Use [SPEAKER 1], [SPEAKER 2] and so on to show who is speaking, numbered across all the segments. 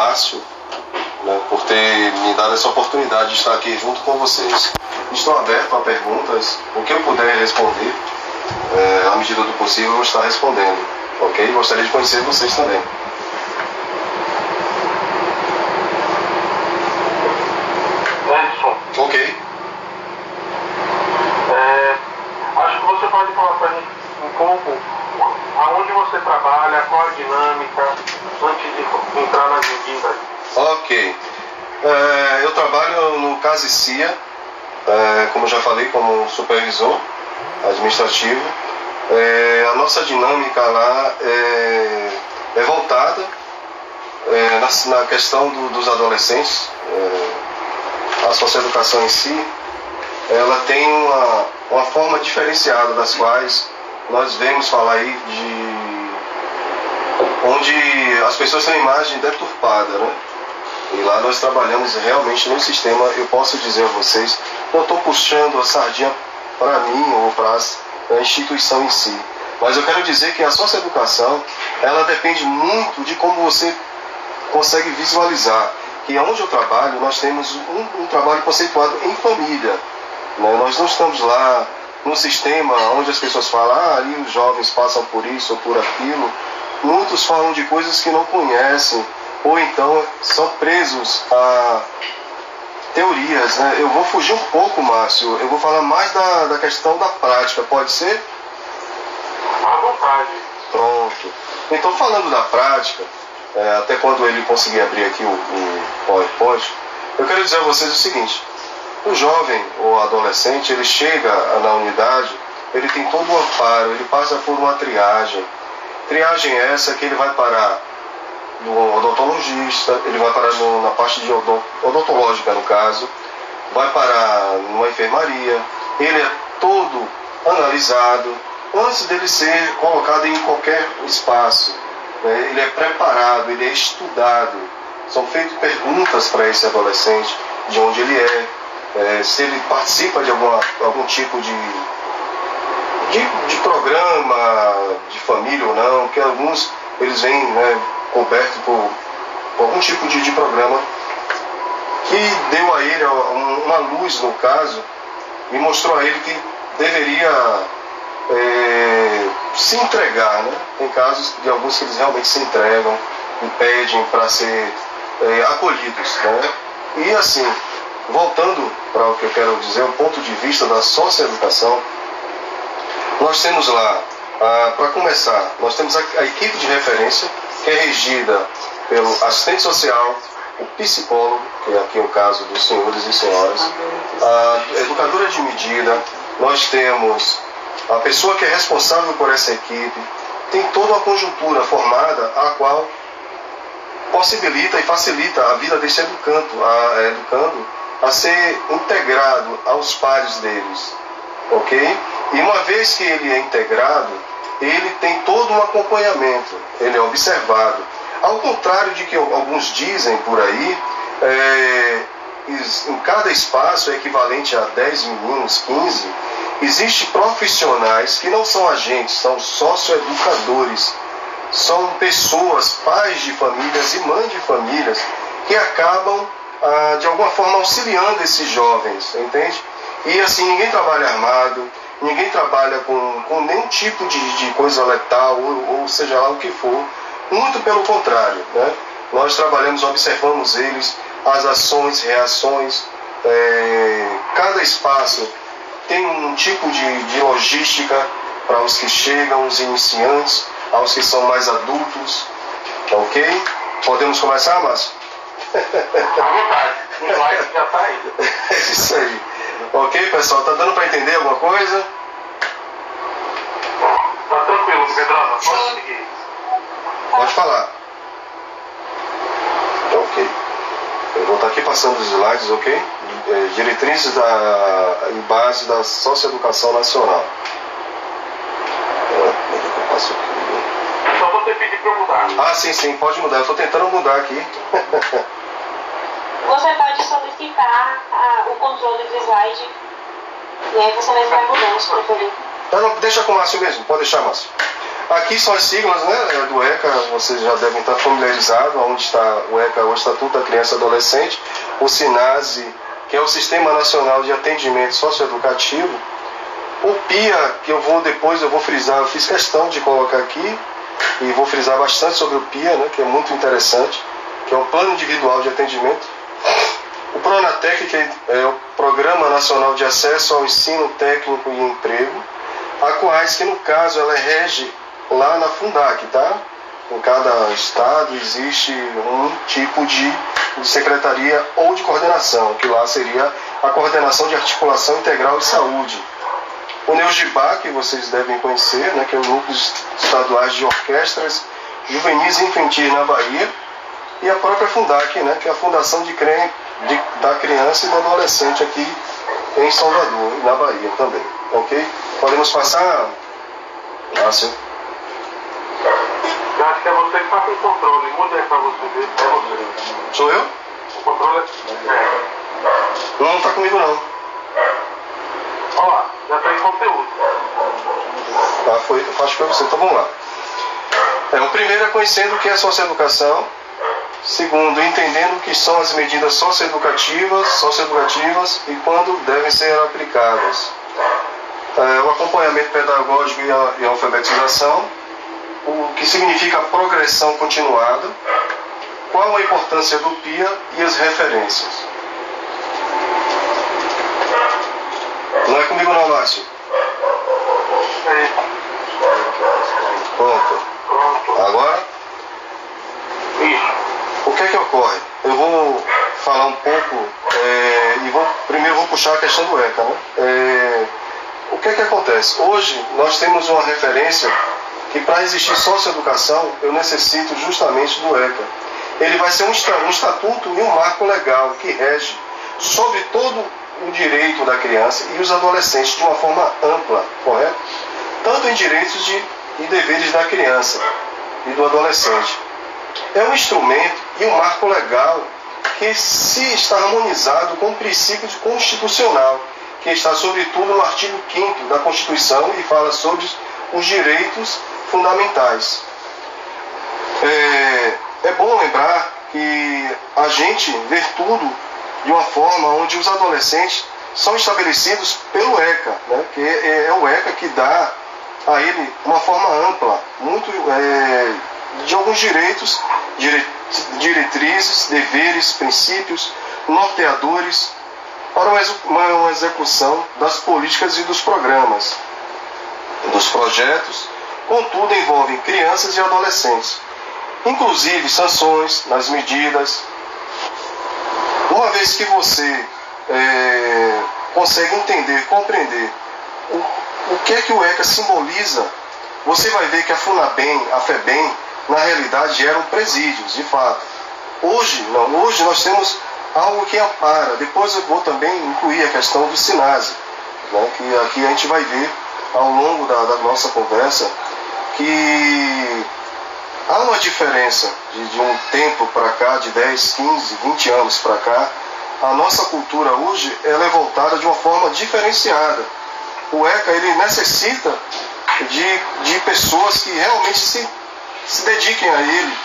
[SPEAKER 1] Márcio, né, por ter me dado essa oportunidade de estar aqui junto com vocês. Estou aberto a perguntas, o que eu puder responder, à medida do possível eu vou estar respondendo, ok? Gostaria de conhecer vocês também. Ok.
[SPEAKER 2] Acho que você pode falar para a gente um pouco aonde você trabalha, qual a dinâmica, antes de entrar nas medidas.
[SPEAKER 1] Ok. Eu trabalho no CASICIA, como já falei, como supervisor administrativo. A nossa dinâmica lá é voltada na questão dos adolescentes. A socioeducação em si, ela tem uma forma diferenciada, das quais nós vemos falar aí onde as pessoas têm uma imagem deturpada, né? E lá nós trabalhamos realmente num sistema, eu posso dizer a vocês, não estou puxando a sardinha para mim ou para a instituição em si, mas eu quero dizer que a socioeducação, ela depende muito de como você consegue visualizar que onde eu trabalho, nós temos um trabalho conceituado em família, né? Nós não estamos lá num sistema onde as pessoas falam, ali os jovens passam por isso ou por aquilo. Muitos falam de coisas que não conhecem, ou então são presos a teorias, né? Eu vou fugir um pouco, Márcio, eu vou falar mais da questão da prática, pode ser?
[SPEAKER 2] À vontade.
[SPEAKER 1] Pronto. Então, falando da prática, até quando ele conseguir abrir aqui o PowerPoint, eu quero dizer a vocês o seguinte: o jovem ou adolescente, ele chega na unidade, ele tem todo o amparo, ele passa por uma triagem. Triagem essa que ele vai parar no odontologista, ele vai parar na parte de odontológica, no caso, vai parar numa enfermaria, ele é todo analisado antes dele ser colocado em qualquer espaço. Ele é preparado, ele é estudado, são feitas perguntas para esse adolescente, de onde ele se ele participa de algum tipo de programa de família ou não, que alguns eles vêm, né, cobertos por algum tipo de programa que deu a ele uma luz, no caso, e mostrou a ele que deveria se entregar, né? Tem casos de alguns que eles realmente se entregam e pedem para ser acolhidos, né? E assim, voltando para o que eu quero dizer, o ponto de vista da socioeducação, nós temos lá, para começar, nós temos a equipe de referência, que é regida pelo assistente social, o psicólogo, que aqui é o caso dos senhores e senhoras, a educadora de medida, nós temos a pessoa que é responsável por essa equipe, tem toda uma conjuntura formada a qual possibilita e facilita a vida desse educando a ser integrado aos pares deles, ok? E uma vez que ele é integrado, ele tem todo um acompanhamento, ele é observado. Ao contrário de que alguns dizem por aí, em cada espaço é equivalente a 10 meninos, 15, existem profissionais que não são agentes, são socioeducadores, são pessoas, pais de famílias e mães de famílias, que acabam, de alguma forma, auxiliando esses jovens, entende? E assim, ninguém trabalha armado, ninguém trabalha com nenhum tipo de coisa letal, ou seja lá o que for. Muito pelo contrário, né? Nós trabalhamos, observamos eles, as ações, reações, cada espaço tem um tipo de logística para os que chegam, os iniciantes, aos que são mais adultos, ok? Podemos começar, Márcio?
[SPEAKER 2] À vontade, o slide já está aí.
[SPEAKER 1] É isso aí. Ok, pessoal? Tá dando para entender alguma coisa?
[SPEAKER 2] Tá tranquilo, Pedrosa, pode seguir.
[SPEAKER 1] Pode falar. Ok. Eu vou estar aqui passando os slides, ok? Diretrizes e base da socioeducação nacional.
[SPEAKER 2] Só vou ter que pedir para mudar.
[SPEAKER 1] Ah, sim, pode mudar. Eu estou tentando mudar aqui.
[SPEAKER 3] Você pode solicitar o controle do slide e aí você mesmo vai mudando, se preferir.
[SPEAKER 1] Não, deixa com o Márcio mesmo. Pode deixar, Márcio. Aqui são as siglas, né, do ECA, vocês já devem estar familiarizados, onde está o ECA, o Estatuto da Criança e Adolescente, o SINASE, que é o Sistema Nacional de Atendimento Socioeducativo, o PIA, que eu vou frisar, eu fiz questão de colocar aqui, e vou frisar bastante sobre o PIA, né, que é muito interessante, que é o Plano Individual de Atendimento. O PRONATEC, que é o Programa Nacional de Acesso ao Ensino Técnico e Emprego. A COAS, que no caso ela rege lá na Fundac, tá? Em cada estado existe um tipo de secretaria ou de coordenação, que lá seria a Coordenação de Articulação Integral de Saúde. O NEUGIBA, que vocês devem conhecer, né, que é o Núcleo Estaduais de Orquestras Juvenis e Infantis na Bahia, e a própria Fundac, né, que é a Fundação da Criança e do Adolescente aqui em Salvador, na Bahia também, ok? Podemos passar, Márcio?
[SPEAKER 2] Eu acho que é você que está com o controle, muda aí para você ver, é você.
[SPEAKER 1] Sou eu?
[SPEAKER 2] O controle é...
[SPEAKER 1] Não está comigo não.
[SPEAKER 2] Ó, já está em conteúdo.
[SPEAKER 1] Tá, acho que foi você, então vamos lá. O primeiro é conhecendo o que é socioeducação. Segundo, entendendo o que são as medidas socioeducativas e quando devem ser aplicadas. O acompanhamento pedagógico e a alfabetização, o que significa progressão continuada, qual a importância do PIA e as referências. Não é comigo não, Márcio? Pronto. Agora?
[SPEAKER 2] Isso.
[SPEAKER 1] O que é que ocorre? Eu vou falar um pouco primeiro vou puxar a questão do ECA, né? O que é que acontece? Hoje nós temos uma referência que para existir socioeducação eu necessito justamente do ECA. Ele vai ser um estatuto e um marco legal que rege sobre todo o direito da criança e os adolescentes de uma forma ampla, correto? Tanto em direitos e deveres da criança e do adolescente. É um instrumento e um marco legal que se está harmonizado com o princípio constitucional, que está sobretudo no artigo 5º da Constituição e fala sobre os direitos fundamentais. É bom lembrar que a gente vê tudo de uma forma onde os adolescentes são estabelecidos pelo ECA, né? Que é o ECA que dá a ele uma forma ampla, muito de alguns direitos, diretrizes, deveres, princípios, norteadores para uma execução das políticas e dos programas, dos projetos, contudo envolvem crianças e adolescentes, inclusive sanções nas medidas. Uma vez que você consegue entender, compreender o que é que o ECA simboliza, você vai ver que a FUNABEM, a FEBEM, na realidade eram presídios, de fato. Hoje não, hoje nós temos algo que ampara. Depois eu vou também incluir a questão do SINASE, né, que aqui a gente vai ver ao longo da nossa conversa que há uma diferença de um tempo para cá, de 10, 15, 20 anos para cá. A nossa cultura hoje ela é voltada de uma forma diferenciada. O ECA ele necessita de pessoas que realmente se dediquem a ele,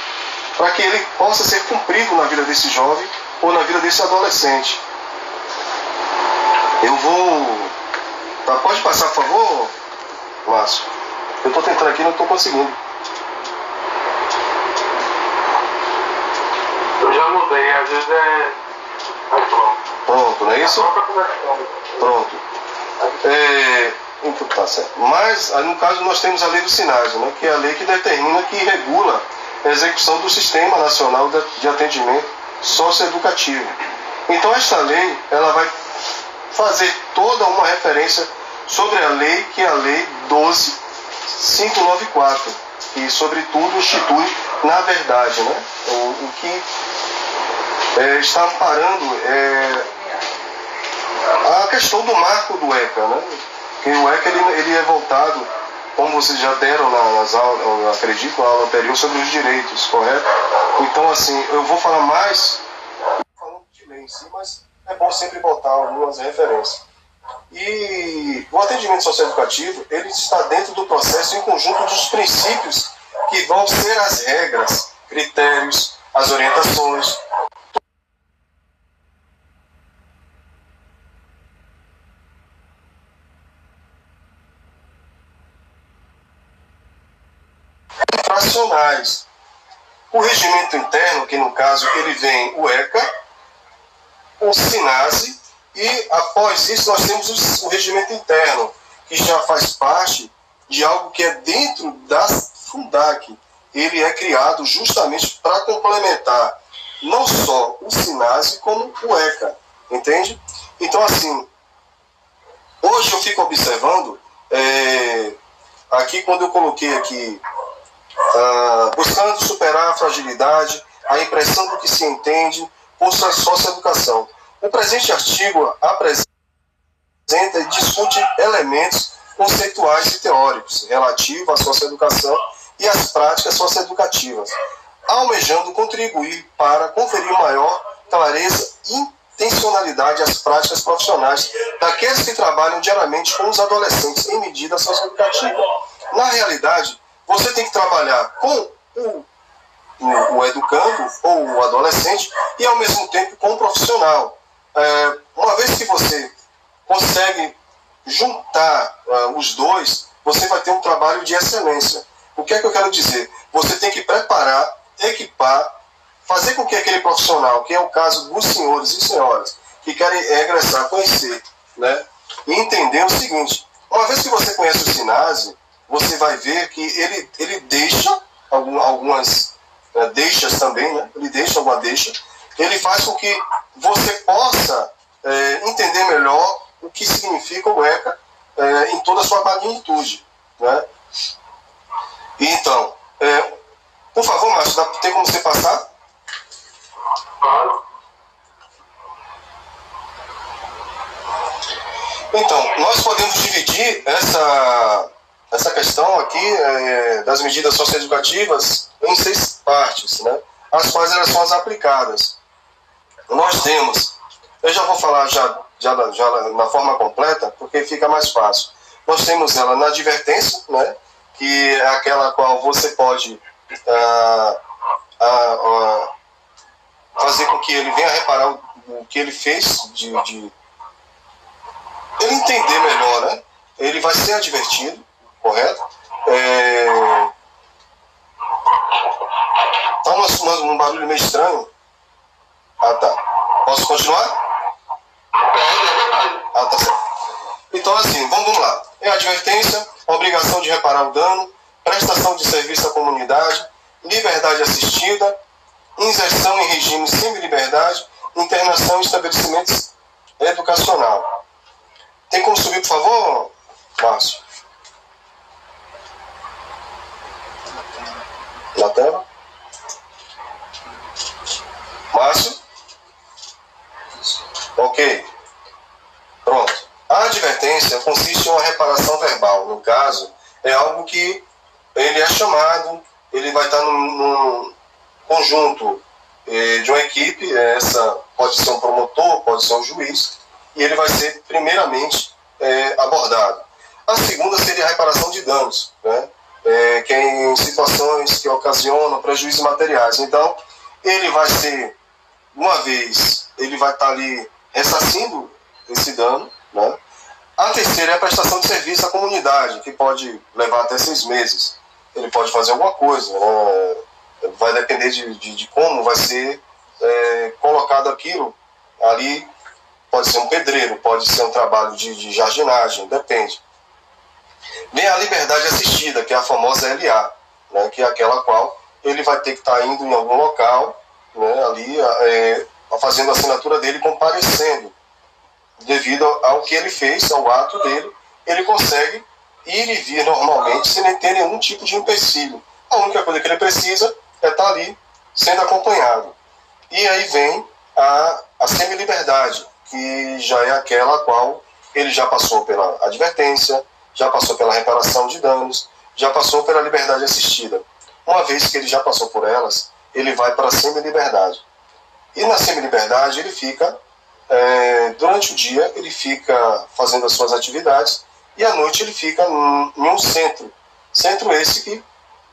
[SPEAKER 1] para que ele possa ser cumprido na vida desse jovem ou na vida desse adolescente. Eu vou... Tá, pode passar, por favor, Márcio? Eu estou tentando aqui e não estou conseguindo.
[SPEAKER 2] Eu já mudei, às vezes
[SPEAKER 1] Pronto, não é isso? Pronto. Então, tá certo. Mas, no caso, nós temos a lei do SINASE, né, que é a lei que determina, que regula a execução do Sistema Nacional de Atendimento Socioeducativo. Então, esta lei, ela vai fazer toda uma referência sobre a lei, que é a Lei 12.594, que, sobretudo, institui, na verdade, né, o que está amparando a questão do marco do ECA, né? Que o ECA ele é voltado, como vocês já deram nas aulas, eu acredito, na aula anterior, sobre os direitos, correto? Então, assim, eu vou falar mais falando de lei em si, mas é bom sempre botar algumas referências. E o atendimento socioeducativo, ele está dentro do processo em conjunto dos princípios que vão ser as regras, critérios, as orientações. Infracionais. O regimento interno, que no caso ele vem o ECA, o SINASE, e após isso nós temos o regimento interno, que já faz parte de algo que é dentro da Fundac. Ele é criado justamente para complementar não só o SINASE como o ECA, entende? Então, assim, hoje eu fico observando, aqui quando eu coloquei aqui, buscando superar a fragilidade, a impressão do que se entende por sua socioeducação. O presente artigo apresenta e discute elementos conceituais e teóricos relativos à socioeducação e às práticas socioeducativas, almejando contribuir para conferir maior clareza e intencionalidade às práticas profissionais daqueles que trabalham diariamente com os adolescentes em medida socioeducativa. Na realidade, você tem que trabalhar com o educando ou o adolescente e ao mesmo tempo com o profissional. Uma vez que você consegue juntar os dois, você vai ter um trabalho de excelência. O que é que eu quero dizer? Você tem que preparar, equipar, fazer com que aquele profissional, que é o caso dos senhores e senhoras, que querem egressar, conhecer, né, e entender o seguinte: uma vez que você conhece o SINASE, você vai ver que ele deixa algumas deixas também, né? Ele deixa alguma deixa, ele faz com que você possa entender melhor o que significa o ECA em toda a sua magnitude, né? Então, por favor, Márcio, tem como você passar?
[SPEAKER 2] Claro.
[SPEAKER 1] Então, nós podemos dividir essa questão aqui das medidas socioeducativas em 6 partes, né, as quais elas são as aplicadas. Nós temos, eu já vou falar já na forma completa, porque fica mais fácil. Nós temos ela na advertência, né, que é aquela qual você pode fazer com que ele venha reparar o que ele fez, ele entender melhor, né? Ele vai ser advertido, correto? Tá um barulho meio estranho. Ah, tá. Posso continuar? Ah, tá certo. Então, assim, vamos lá. É advertência, obrigação de reparar o dano, prestação de serviço à comunidade, liberdade assistida, inserção em regime semi-liberdade, internação em estabelecimentos educacional. Tem como subir, por favor, Márcio? Na tela? Márcio? Ok. Pronto. A advertência consiste em uma reparação verbal. No caso, é algo que ele é chamado, ele vai estar num conjunto de uma equipe, essa pode ser um promotor, pode ser um juiz, e ele vai ser primeiramente abordado. A segunda seria a reparação de danos, né? Que é em situações que ocasionam prejuízos materiais. Então, ele vai ser, uma vez, ele vai estar ali ressarcindo esse dano, né? A terceira é a prestação de serviço à comunidade, que pode levar até 6 meses. Ele pode fazer alguma coisa, né? Vai depender de como vai ser colocado aquilo ali. Pode ser um pedreiro, pode ser um trabalho de jardinagem, depende. Vem a liberdade assistida, que é a famosa LA, né, que é aquela qual ele vai ter que estar indo em algum local, né, ali, fazendo a assinatura dele, comparecendo. Devido ao que ele fez, ao ato dele, ele consegue ir e vir normalmente, sem ter nenhum tipo de empecilho. A única coisa que ele precisa é estar ali, sendo acompanhado. E aí vem a semi-liberdade, que já é aquela qual ele já passou pela advertência, já passou pela reparação de danos, já passou pela liberdade assistida. Uma vez que ele já passou por elas, ele vai para a semi-liberdade. E na semi-liberdade ele fica durante o dia ele fica fazendo as suas atividades e à noite ele fica em um centro. Centro esse que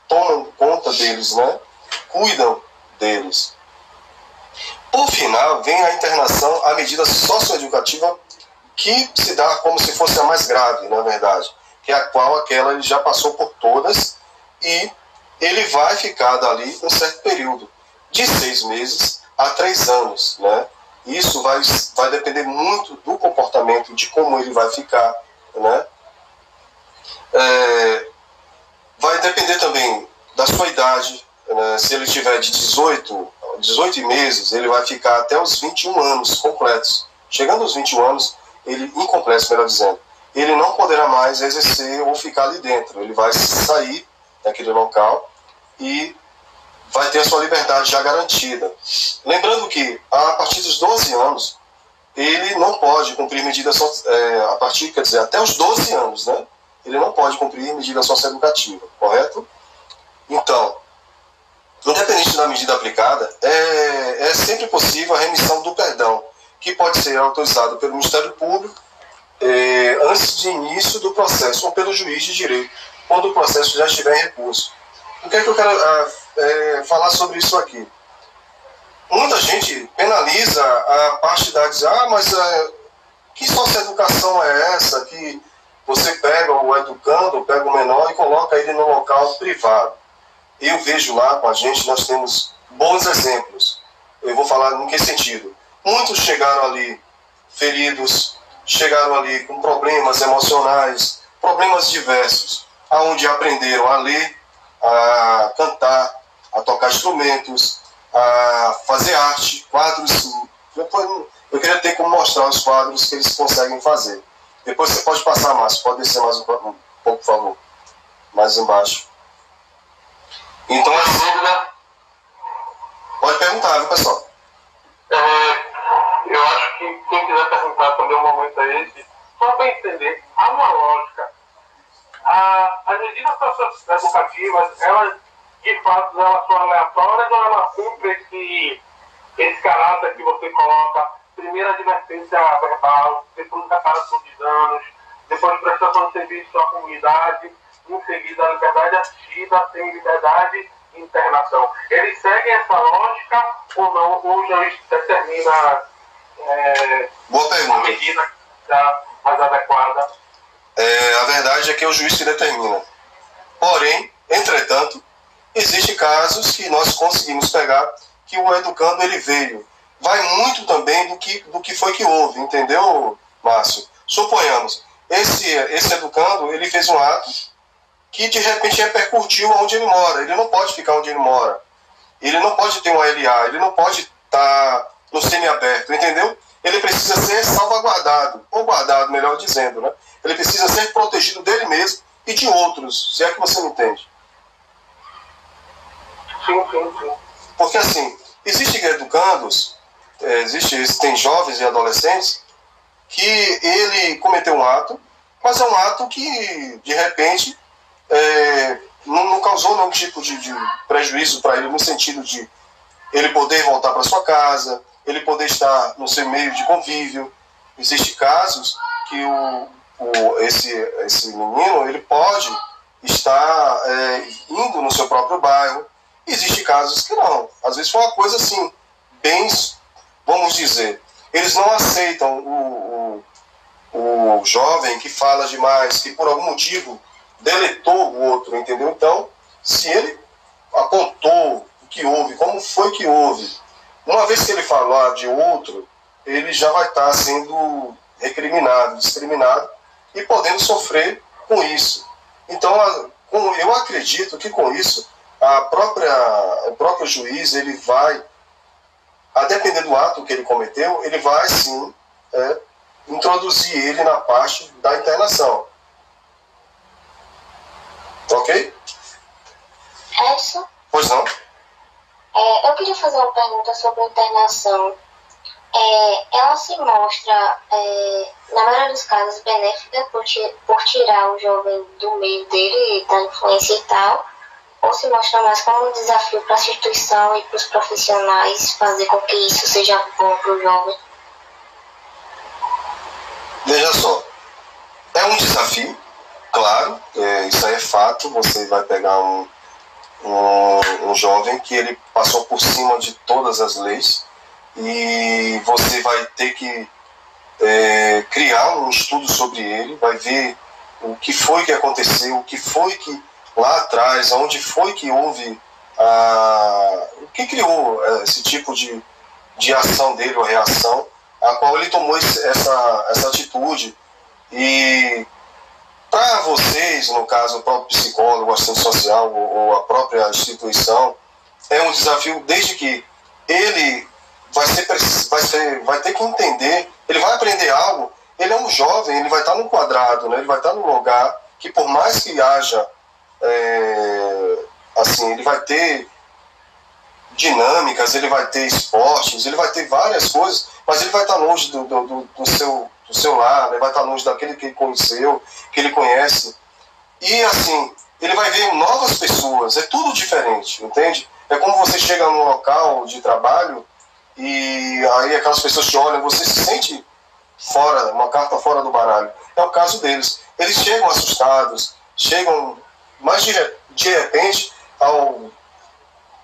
[SPEAKER 1] tomam conta deles, né? Cuidam deles. Por final, vem a internação, a medida socioeducativa que se dá como se fosse a mais grave, na verdade, que é a qual aquela ele já passou por todas e ele vai ficar dali um certo período, de 6 meses a 3 anos, né? Isso vai depender muito do comportamento, de como ele vai ficar, né? Vai depender também da sua idade, né? Se ele tiver de 18 meses, ele vai ficar até os 21 anos completos. Chegando aos 21 anos, ele incompleto, melhor dizendo, ele não poderá mais exercer ou ficar ali dentro. Ele vai sair daquele local e vai ter a sua liberdade já garantida. Lembrando que, a partir dos 12 anos, ele não pode cumprir medidas, até os 12 anos, né? Ele não pode cumprir medida socioeducativa, correto? Então, independente da medida aplicada, é sempre possível a remissão do perdão, que pode ser autorizado pelo Ministério Público antes de início do processo, ou pelo juiz de direito, quando o processo já estiver em recurso. O que é que eu quero falar sobre isso aqui? Muita gente penaliza a parte da dizer, mas que socioeducação é essa que você pega o educando, pega o menor e coloca ele no local privado? Eu vejo lá com a gente, nós temos bons exemplos. Eu vou falar em que sentido? Muitos chegaram ali feridos, chegaram ali com problemas emocionais, problemas diversos, aonde aprenderam a ler, a cantar, a tocar instrumentos, a fazer arte, quadros. Eu queria ter como mostrar os quadros que eles conseguem fazer. Depois você pode passar mais, pode descer mais um pouco, por favor. Mais embaixo. Então, pode perguntar, viu, pessoal?
[SPEAKER 2] Eu acho que quem quiser perguntar também, o momento é esse, só para entender, há uma lógica. As medidas educativas, elas, de fato, elas são aleatórias ou elas cumprem esse caráter que você coloca? Primeiro advertência verbal, depois declaração de danos, depois prestação de serviço à comunidade, em seguida a liberdade assistida, sem liberdade de internação. Eles seguem essa lógica ou não? Ou já determina
[SPEAKER 1] Boa pergunta.
[SPEAKER 2] a medida mais adequada?
[SPEAKER 1] A verdade é que é o juiz que determina. Porém, entretanto, existem casos que nós conseguimos pegar que o educando ele veio. Vai muito também do que foi que houve, entendeu, Márcio? Suponhamos, esse educando, ele fez um ato que de repente repercutiu onde ele mora. Ele não pode ficar onde ele mora. Ele não pode ter um LA, ele não pode estar no semiaberto, entendeu? Ele precisa ser salvaguardado, ou guardado, melhor dizendo, né? Ele precisa ser protegido dele mesmo e de outros, se é que você me entende.
[SPEAKER 2] Sim.
[SPEAKER 1] Porque assim, existem educandos, tem jovens e adolescentes que ele cometeu um ato, mas é um ato que, de repente, não causou nenhum tipo de prejuízo para ele, no sentido de ele poder voltar para sua casa, ele poder estar no seu meio de convívio. Existem casos que esse menino ele pode estar indo no seu próprio bairro. Existem casos que não. Às vezes foi uma coisa assim, bem, vamos dizer, eles não aceitam o jovem que fala demais, que por algum motivo deletou o outro, entendeu? Então, se ele apontou o que houve, como foi que houve, uma vez que ele falar de outro, ele já vai estar sendo recriminado, discriminado e podendo sofrer com isso. Então, eu acredito que com isso, o próprio juiz, ele vai, a depender do ato que ele cometeu, ele vai sim introduzir ele na parte da internação. Ok?
[SPEAKER 4] Edson?
[SPEAKER 1] Pois não?
[SPEAKER 4] Eu queria fazer uma pergunta sobre a internação. Ela se mostra, na maioria dos casos, benéfica por tirar o jovem do meio dele, da influência e tal, ou se mostra mais como um desafio para a instituição e para os profissionais fazer com que isso seja bom para o jovem?
[SPEAKER 1] É um desafio, claro, isso aí é fato. Você vai pegar um jovem que ele passou por cima de todas as leis e você vai ter que criar um estudo sobre ele, vai ver o que foi que aconteceu, o que foi que lá atrás, onde foi que houve o que criou esse tipo de ação dele ou reação, a qual ele tomou essa atitude. E para vocês, no caso o próprio psicólogo, o assistente social ou a própria instituição, é um desafio desde que ele vai ter que entender, ele vai aprender algo, ele é um jovem, ele vai estar num quadrado, né? Ele vai estar num lugar que por mais que haja, assim, ele vai ter dinâmicas, ele vai ter esportes, ele vai ter várias coisas, mas ele vai estar longe do seu lar, né? Vai estar longe daquele que ele conheceu, que ele conhece. E assim, ele vai ver novas pessoas, é tudo diferente, entende? É como você chega num local de trabalho e aí aquelas pessoas te olham, você se sente fora, uma carta fora do baralho. É o caso deles. Eles chegam assustados, chegam, mas de repente, ao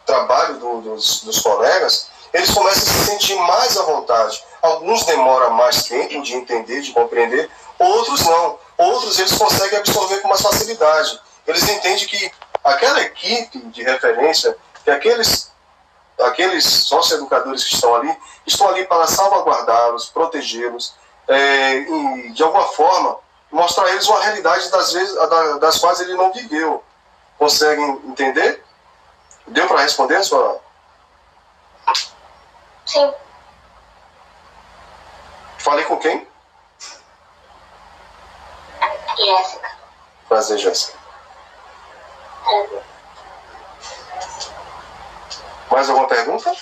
[SPEAKER 1] trabalho dos colegas, eles começam a se sentir mais à vontade. Alguns demoram mais tempo de entender, de compreender, outros não. Outros eles conseguem absorver com mais facilidade. Eles entendem que aquela equipe de referência, que aqueles socioeducadores que estão ali para salvaguardá-los, protegê-los, e de alguma forma mostrar a eles uma realidade das quais ele não viveu. Conseguem entender? Deu para responder a sua...
[SPEAKER 4] Sim.
[SPEAKER 1] Falei com quem?
[SPEAKER 4] Jéssica.
[SPEAKER 1] Prazer, Jéssica.
[SPEAKER 4] Prazer.
[SPEAKER 1] Mais alguma pergunta?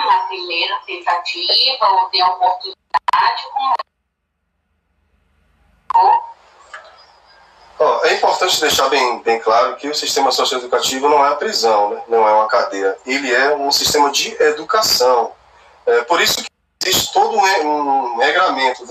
[SPEAKER 3] Na primeira tentativa, ou tem a oportunidade,
[SPEAKER 1] É importante deixar bem claro que o sistema socioeducativo não é a prisão, né? Não é uma cadeia. Ele é um sistema de educação. Por isso que existe todo um regramento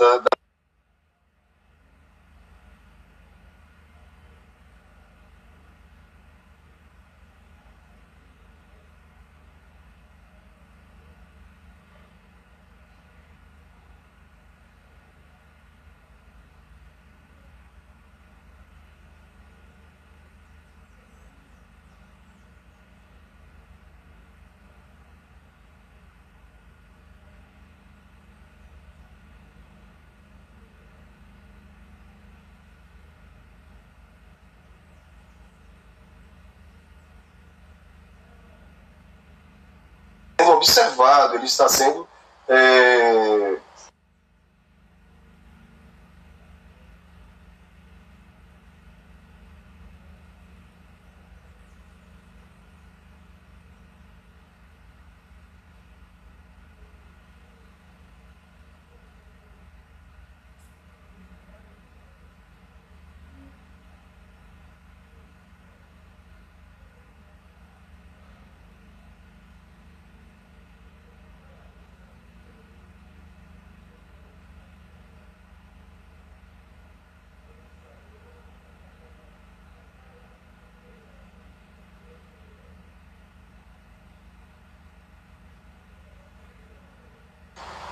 [SPEAKER 1] sendo observado, ele está sendo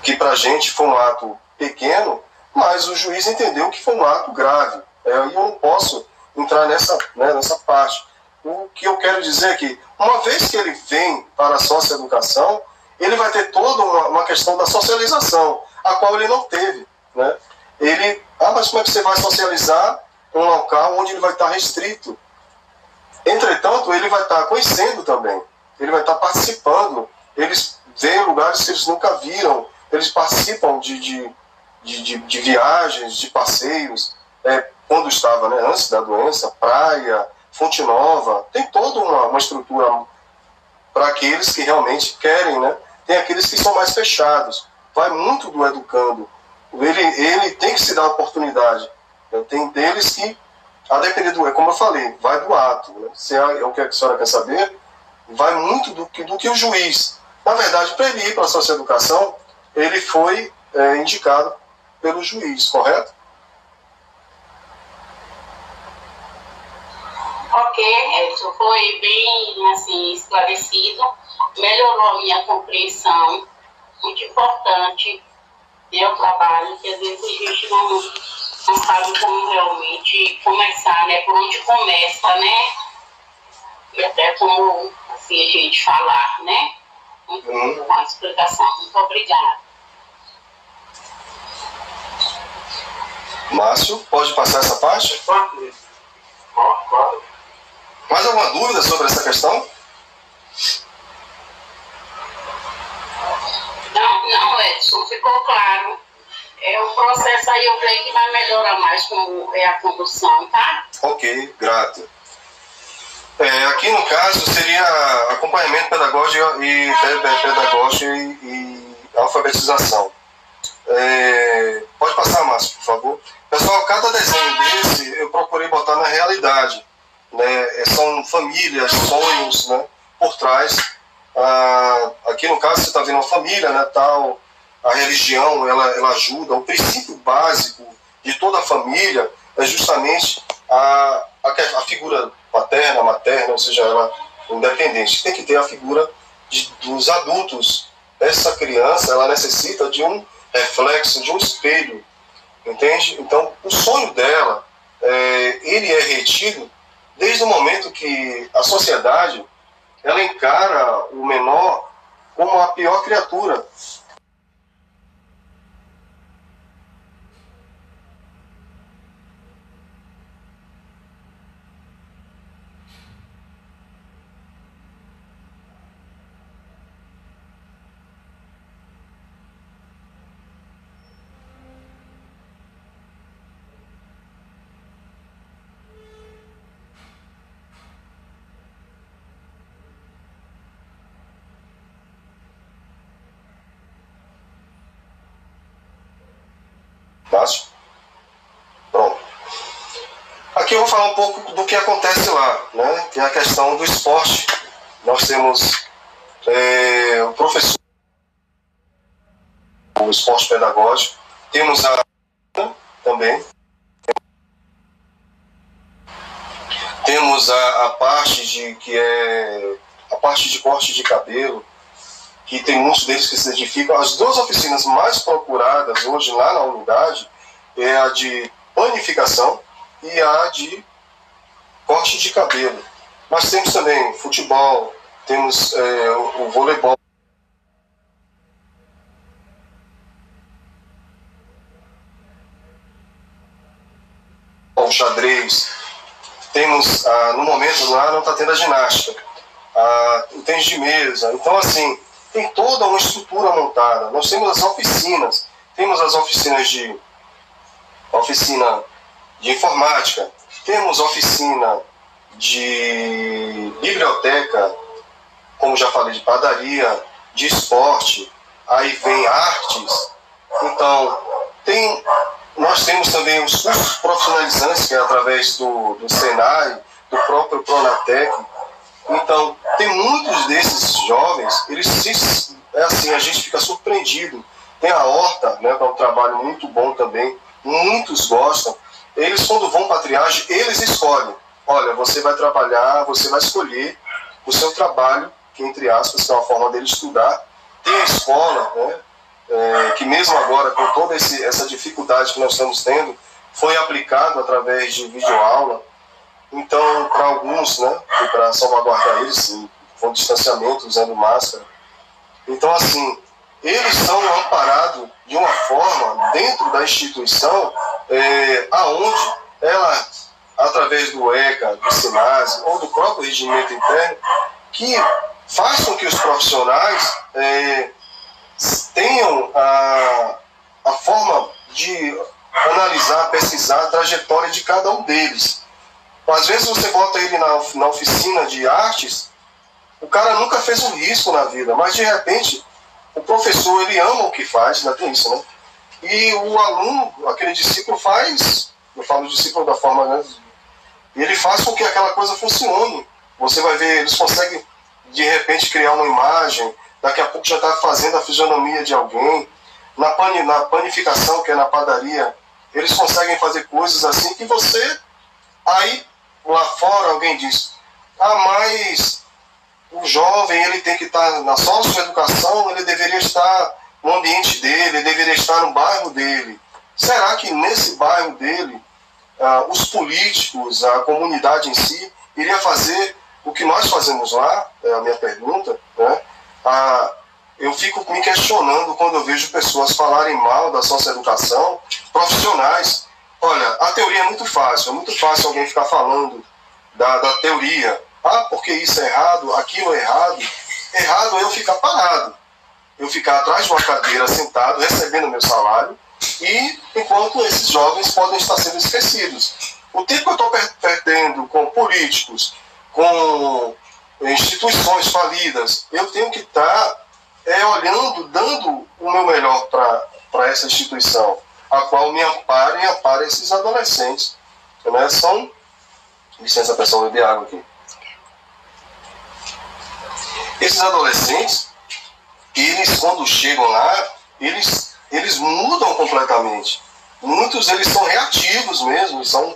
[SPEAKER 1] que para a gente foi um ato pequeno, mas o juiz entendeu que foi um ato grave. E eu não posso entrar nessa parte. O que eu quero dizer é que, uma vez que ele vem para a socioeducação, ele vai ter toda uma questão da socialização, a qual ele não teve. Né? Mas como é que você vai socializar um local onde ele vai estar restrito? Entretanto, ele vai estar conhecendo também, ele vai estar participando, eles veem lugares que eles nunca viram, eles participam de viagens, de passeios, quando estava, né, antes da doença, Praia, Fonte Nova, tem toda uma estrutura para aqueles que realmente querem, né? Tem aqueles que são mais fechados. Vai muito do educando. Ele tem que se dar a oportunidade. Tem deles que, a depender do, como eu falei, vai do ato. Né? Se é o que a senhora quer saber, vai muito do que o juiz. Na verdade, para ele ir para a socioeducação, ele foi indicado pelo juiz, correto?
[SPEAKER 3] Ok, Edson, foi bem assim, esclarecido, melhorou a minha compreensão, muito importante o trabalho, que às vezes a gente não sabe como realmente começar, né? Por onde começa, né? E até como assim, a gente falar, né? Muito boa a explicação, muito obrigada.
[SPEAKER 1] Márcio, pode passar essa parte? Mais alguma dúvida sobre essa questão?
[SPEAKER 3] Não, Edson, ficou claro. O processo aí eu creio que vai melhorar mais com a condução, tá?
[SPEAKER 1] Ok, grato. Aqui no caso seria acompanhamento pedagógico e alfabetização. Pode passar, Márcio, por favor. Pessoal, cada desenho desse eu procurei botar na realidade. Né? São famílias, sonhos, né? Por trás. Aqui no caso você está vendo uma família, né, tal, a religião ela ajuda. O princípio básico de toda a família é justamente a figura paterna, materna, ou seja, ela independente. Tem que ter a figura dos adultos. Essa criança ela necessita de um reflexo, de um espelho, entende? Então o sonho dela ele é retido desde o momento que a sociedade ela encara o menor como a pior criatura. Fácil? Pronto. Aqui eu vou falar um pouco do que acontece lá, né? Que é a questão do esporte. Nós temos o professor, o esporte pedagógico, temos a também, temos a parte de que é a parte de corte de cabelo, que tem muitos deles que se identificam. As duas oficinas mais procuradas hoje lá na unidade é a de panificação e a de corte de cabelo. Mas temos também futebol, temos o voleibol, o xadrez. Temos, no momento lá não está tendo a ginástica, o tênis de mesa. Então, assim, tem toda uma estrutura montada. Nós temos as oficinas, temos as oficina de informática, temos oficina de biblioteca, como já falei, de padaria, de esporte, aí vem artes. Então, nós temos também os cursos profissionalizantes, que é através do Senai, do próprio Pronatec. Então, tem muitos desses jovens, a gente fica surpreendido. Tem a Horta, né, que é um trabalho muito bom também, muitos gostam. Eles, quando vão para a triagem, eles escolhem. Olha, você vai trabalhar, você vai escolher o seu trabalho, que entre aspas, que é uma forma dele estudar. Tem a escola, né, que mesmo agora, com toda essa dificuldade que nós estamos tendo, foi aplicado através de videoaula. Então, para alguns, né, para salvaguardar eles, com distanciamento, usando máscara. Então, assim, eles são amparados de uma forma dentro da instituição, aonde ela, através do ECA, do SINASE, ou do próprio regimento interno, que faz com que os profissionais tenham a forma de analisar, pesquisar a trajetória de cada um deles. Às vezes você bota ele na oficina de artes, o cara nunca fez um risco na vida, mas de repente o professor, ele ama o que faz, ainda tem isso, né? E o aluno, aquele discípulo faz, eu falo discípulo da forma, né? Ele faz com que aquela coisa funcione. Você vai ver, eles conseguem de repente criar uma imagem, daqui a pouco já está fazendo a fisionomia de alguém. Na panificação, que é na padaria, eles conseguem fazer coisas assim que você... Aí, lá fora, alguém diz, mas o jovem, ele tem que estar na socioeducação, ele deveria estar no ambiente dele, ele deveria estar no bairro dele. Será que nesse bairro dele, os políticos, a comunidade em si, iria fazer o que nós fazemos lá? É a minha pergunta, né? Eu fico me questionando quando eu vejo pessoas falarem mal da socioeducação, profissionais. Olha, a teoria é muito fácil alguém ficar falando da teoria. Porque isso é errado, aquilo é errado. Errado é eu ficar parado. Eu ficar atrás de uma cadeira, sentado, recebendo meu salário, e enquanto esses jovens podem estar sendo esquecidos. O tempo que eu estou perdendo com políticos, com instituições falidas, eu tenho que estar olhando, dando o meu melhor para essa instituição, a qual me ampara e ampara esses adolescentes. Né? São... Licença, pessoal, beber água aqui. Esses adolescentes, eles quando chegam lá, eles mudam completamente. Muitos, eles são reativos mesmo, são,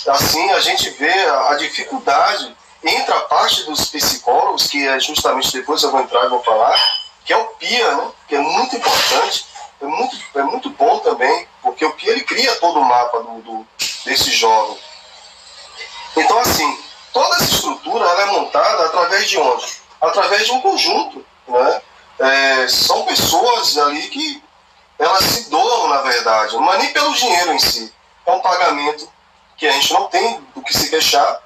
[SPEAKER 1] assim, a gente vê a dificuldade entre a parte dos psicólogos, que é justamente depois eu vou entrar e vou falar, que é o PIA, né? Que é muito importante, é muito bom também, porque o PIA, ele cria todo o mapa desse jovem. Então, assim, toda essa estrutura, ela é montada através de onde? Através de um conjunto, né? São pessoas ali que elas se doam, na verdade, não é nem pelo dinheiro em si, é um pagamento que a gente não tem do que se queixar,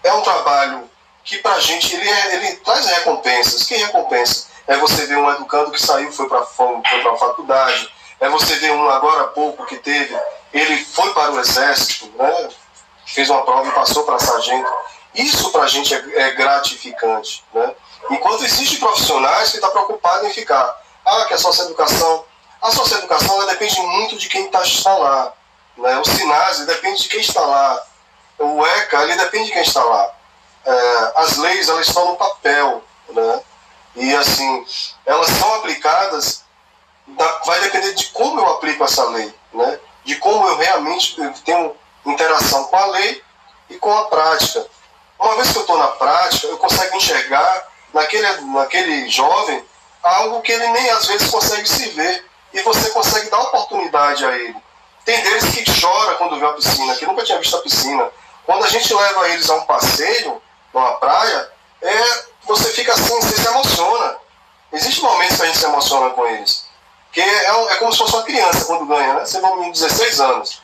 [SPEAKER 1] é um trabalho que pra gente ele traz recompensas. Que recompensa? É você ver um educando que saiu, foi para a faculdade, é você ver um agora há pouco que teve, ele foi para o exército, né? Fez uma prova e passou para sargento. Isso pra gente é gratificante, né? Enquanto existem profissionais que estão preocupados em ficar, que a socioeducação ela depende muito de quem está lá, né? O SINASE depende de quem está lá, o ECA ele depende de quem está lá, as leis elas estão no papel, né? E assim, elas são aplicadas, vai depender de como eu aplico essa lei, né? De como eu realmente tenho interação com a lei e com a prática. Uma vez que eu estou na prática, eu consigo enxergar naquele jovem algo que ele nem às vezes consegue se ver, e você consegue dar oportunidade a ele. Tem deles que chora quando vê a piscina, que nunca tinha visto a piscina. Quando a gente leva eles a um passeio, numa praia, você fica assim, você se emociona. Existem momentos que a gente se emociona com eles, que é como se fosse uma criança quando ganha, né? Você vê um menino de 16 anos,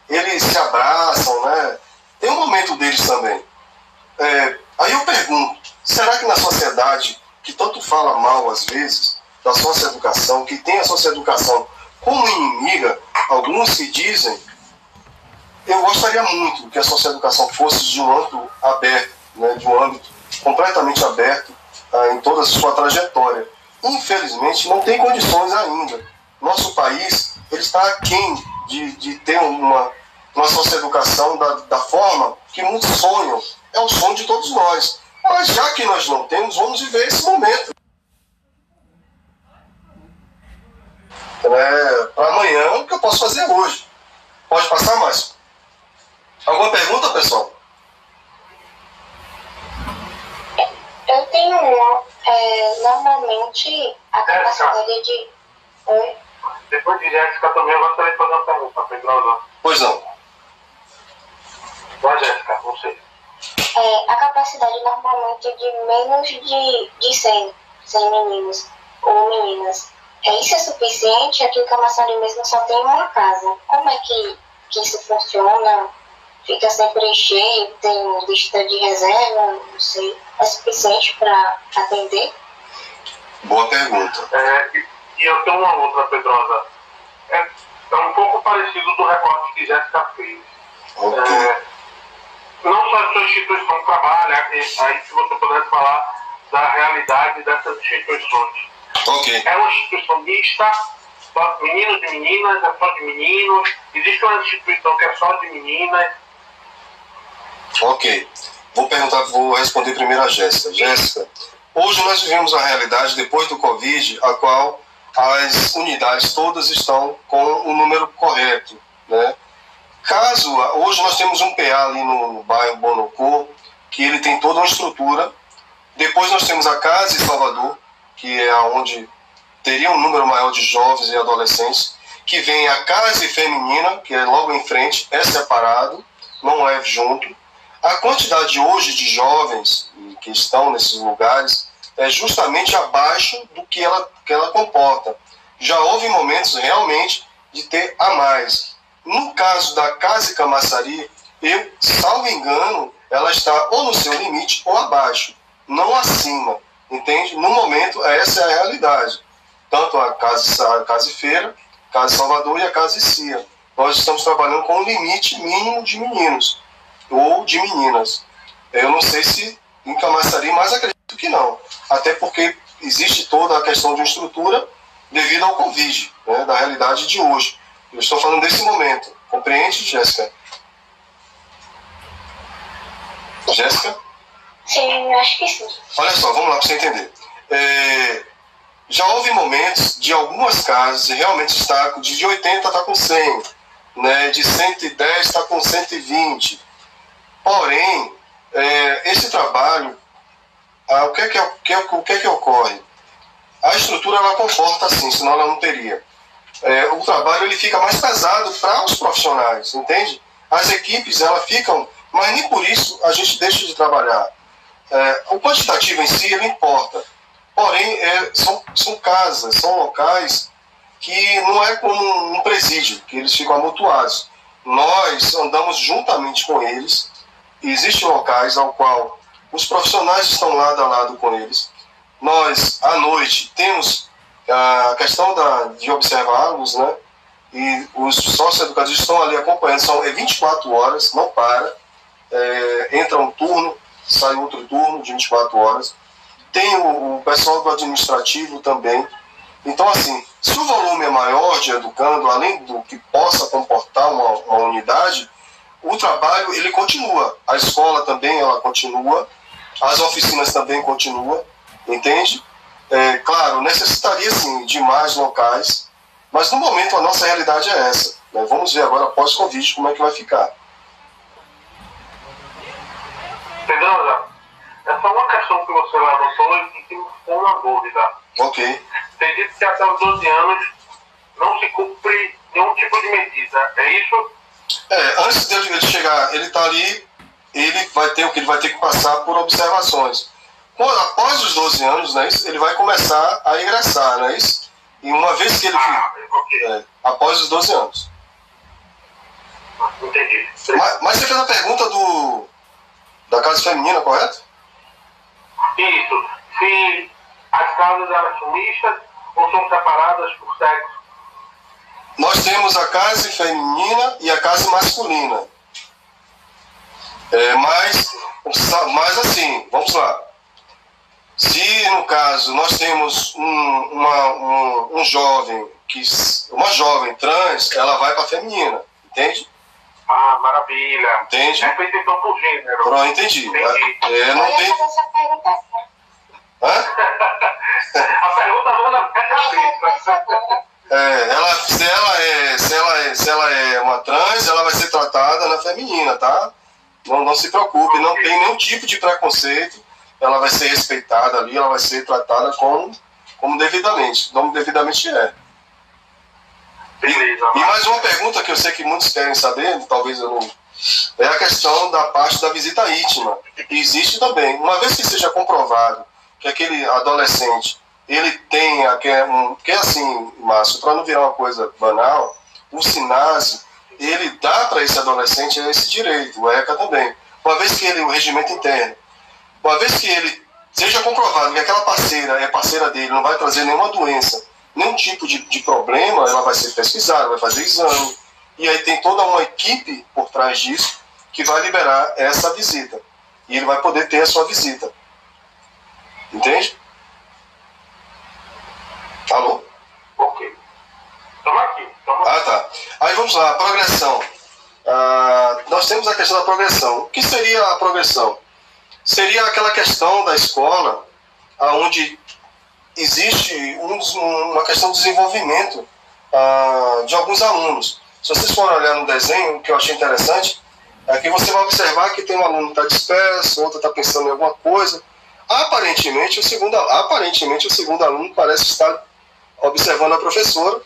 [SPEAKER 1] eles se abraçam, né? Tem um momento deles também. Aí eu pergunto, será que na sociedade que tanto fala mal às vezes da socioeducação, que tem a socioeducação como inimiga, alguns que dizem, eu gostaria muito que a socioeducação fosse de um âmbito aberto, né, de um âmbito completamente aberto em toda a sua trajetória. Infelizmente não tem condições ainda. Nosso país ele está aquém de ter uma socioeducação da forma que muitos sonham. É o sonho de todos nós. Mas já que nós não temos, vamos viver esse momento. Para amanhã, o que eu posso fazer hoje? Pode passar mais. Alguma pergunta, pessoal?
[SPEAKER 4] Eu tenho uma. Normalmente, a capacidade de... Oi?
[SPEAKER 2] Depois de Jéssica também, eu gostaria de fazer uma pergunta, Pedrosa.
[SPEAKER 1] Pois não.
[SPEAKER 2] Vai, Jéssica, não sei.
[SPEAKER 4] A capacidade normalmente de menos de 100 meninos ou meninas. Isso é suficiente? Aqui em Camaçari mesmo só tem uma casa. Como é que isso funciona? Fica sempre cheio? Tem lista de reserva? Não sei. É suficiente para atender?
[SPEAKER 1] Boa pergunta.
[SPEAKER 2] E eu tenho uma outra, Pedrosa. é um pouco parecido do recorte que Jéssica fez.
[SPEAKER 1] Ok.
[SPEAKER 2] Não só a sua instituição trabalha, aí se você pudesse falar da realidade dessas instituições.
[SPEAKER 1] Ok.
[SPEAKER 2] É uma instituição mista, só de meninos e meninas, é só de meninos. Existe uma instituição que é só de meninas.
[SPEAKER 1] Ok. Vou responder primeiro a Jéssica. Jéssica, hoje nós vivemos a realidade, depois do Covid, a qual as unidades todas estão com o número correto, né? Hoje nós temos um PA ali no bairro Bonocô, que ele tem toda uma estrutura. Depois nós temos a Casa em Salvador, que é onde teria um número maior de jovens e adolescentes, que vem a Casa Feminina, que é logo em frente, é separado, não é junto. A quantidade hoje de jovens que estão nesses lugares é justamente abaixo do que ela comporta. Já houve momentos realmente de ter a mais. No caso da Casa Camaçari, salvo engano, ela está ou no seu limite ou abaixo, não acima, entende? No momento, essa é a realidade. Tanto a Casa Feira, Casa Salvador e a Casa Cia. Nós estamos trabalhando com um limite mínimo de meninos ou de meninas. Eu não sei se em Camaçari, mas acredito que não. Até porque existe toda a questão de estrutura devido ao Covid, né, da realidade de hoje. Eu estou falando desse momento. Compreende, Jéssica? Jéssica?
[SPEAKER 4] Sim, eu acho que sim.
[SPEAKER 1] Olha só, vamos lá para você entender. Já houve momentos de algumas casas realmente está de 80 está com 100, né, de 110 está com 120. Porém, esse trabalho, o que é que ocorre? A estrutura ela comporta assim, senão ela não teria. O trabalho ele fica mais pesado para os profissionais, entende? As equipes elas ficam, mas nem por isso a gente deixa de trabalhar. O quantitativo em si ele importa, porém são casas, são locais que não é como um presídio, que eles ficam amontoados. Nós andamos juntamente com eles, existem locais ao qual os profissionais estão lado a lado com eles. Nós, à noite, temos a questão de observá-los, né? E os sócio-educadores estão ali acompanhando, são 24 horas, não para. Entra um turno, sai outro turno de 24 horas. Tem o pessoal do administrativo também. Então, assim, se o volume é maior de educando, além do que possa comportar uma unidade, o trabalho ele continua. A escola também ela continua, as oficinas também continuam, entende? Claro, necessitaria sim de mais locais, mas no momento a nossa realidade é essa, né? Vamos ver agora pós-Covid como é que vai ficar.
[SPEAKER 2] Fernanda, é só uma questão que você levantou e que me ficou uma dúvida.
[SPEAKER 1] Ok.
[SPEAKER 2] Você disse que até os 12 anos não se cumpre nenhum tipo de medida, é isso?
[SPEAKER 1] Antes dele chegar, ele está ali, ele vai ter que passar por observações. Após os 12 anos, né, ele vai começar a ingressar, não é isso? E uma vez que ele
[SPEAKER 2] okay.
[SPEAKER 1] Após os 12 anos.
[SPEAKER 2] Entendi.
[SPEAKER 1] Mas você fez a pergunta da casa feminina, correto?
[SPEAKER 2] Isso. Se as casas elas são mistas ou são separadas por sexo?
[SPEAKER 1] Nós temos a casa feminina e a casa masculina. Mas assim, vamos lá. Se no caso nós temos uma jovem uma jovem trans, ela vai para a feminina, entende?
[SPEAKER 2] Ah, maravilha.
[SPEAKER 1] Entende?
[SPEAKER 2] É feito então por gênero.
[SPEAKER 1] Pronto, entendi. Não tem.
[SPEAKER 4] Essa pergunta.
[SPEAKER 1] Hã?
[SPEAKER 2] A pergunta não na cabeça.
[SPEAKER 1] Se ela é uma trans, ela vai ser tratada na feminina, tá? Não se preocupe, não tem nenhum tipo de preconceito. Ela vai ser respeitada ali, ela vai ser tratada como devidamente, como devidamente é.
[SPEAKER 2] Beleza.
[SPEAKER 1] E mais uma pergunta que eu sei que muitos querem saber, talvez eu não... É a questão da parte da visita íntima. Existe também. Uma vez que seja comprovado que aquele adolescente, ele tem, que é assim, Márcio, para não virar uma coisa banal, o SINASE, ele dá para esse adolescente esse direito, o ECA também. Uma vez que o regimento interno, uma vez que ele seja comprovado que aquela parceira é parceira dele, não vai trazer nenhuma doença nenhum tipo de problema, ela vai ser pesquisada, vai fazer exame, e aí tem toda uma equipe por trás disso que vai liberar essa visita. E ele vai poder ter a sua visita. Entende? Alô?
[SPEAKER 2] Ok. Estamos aqui.
[SPEAKER 1] Ah, tá. Aí vamos lá, a progressão. Nós temos a questão da progressão. O que seria a progressão? Seria aquela questão da escola onde existe uma questão de desenvolvimento de alguns alunos. Se vocês forem olhar no desenho, o que eu achei interessante é que você vai observar que tem um aluno que está disperso, outro está pensando em alguma coisa. Aparentemente, o segundo aluno parece estar observando a professora,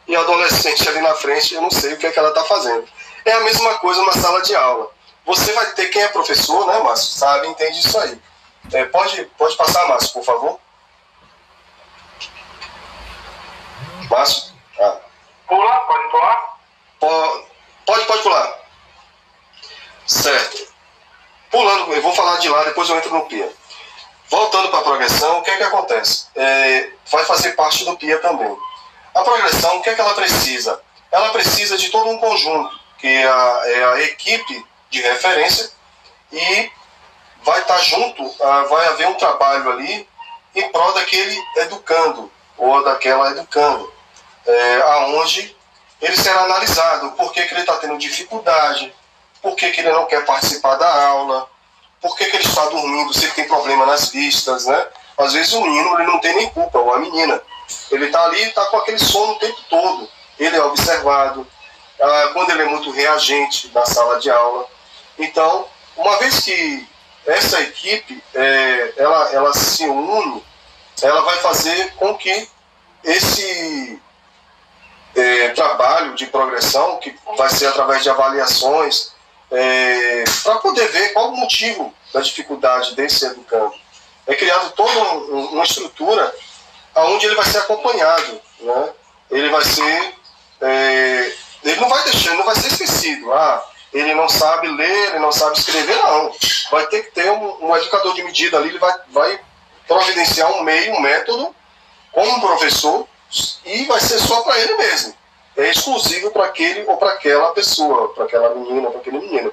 [SPEAKER 1] e a adolescente ali na frente, eu não sei o que é que ela está fazendo. É a mesma coisa na sala de aula. Você vai ter, quem é professor, né, Márcio, sabe, entende isso aí. Pode passar, Márcio, por favor. Márcio?
[SPEAKER 2] Pula, pode pular?
[SPEAKER 1] Pode pular. Certo. Pulando, eu vou falar de lá, depois eu entro no PIA. Voltando para a progressão, o que é que acontece? Vai fazer parte do PIA também. A progressão, o que é que ela precisa? Ela precisa de todo um conjunto, que é a equipe de referência, e vai estar junto, vai haver um trabalho ali em prol daquele educando, ou daquela educando, aonde ele será analisado, por que ele está tendo dificuldade, por que ele não quer participar da aula, por que ele está dormindo, se ele tem problema nas vistas, né? Às vezes o menino ele não tem nem culpa, ou a menina. Ele está ali, está com aquele sono o tempo todo. Ele é observado, quando ele é muito reagente na sala de aula. Então, uma vez que essa equipe ela se une, ela vai fazer com que esse trabalho de progressão, que vai ser através de avaliações, para poder ver qual o motivo da dificuldade desse educando. É criado toda uma estrutura onde ele vai ser acompanhado, né? Ele vai ser, ele não vai ser esquecido. Ele não sabe ler, ele não sabe escrever, não. Vai ter que ter um educador de medida ali, ele vai providenciar um método, como um professor, e vai ser só para ele mesmo. É exclusivo para aquele ou para aquela pessoa, para aquela menina, para aquele menino.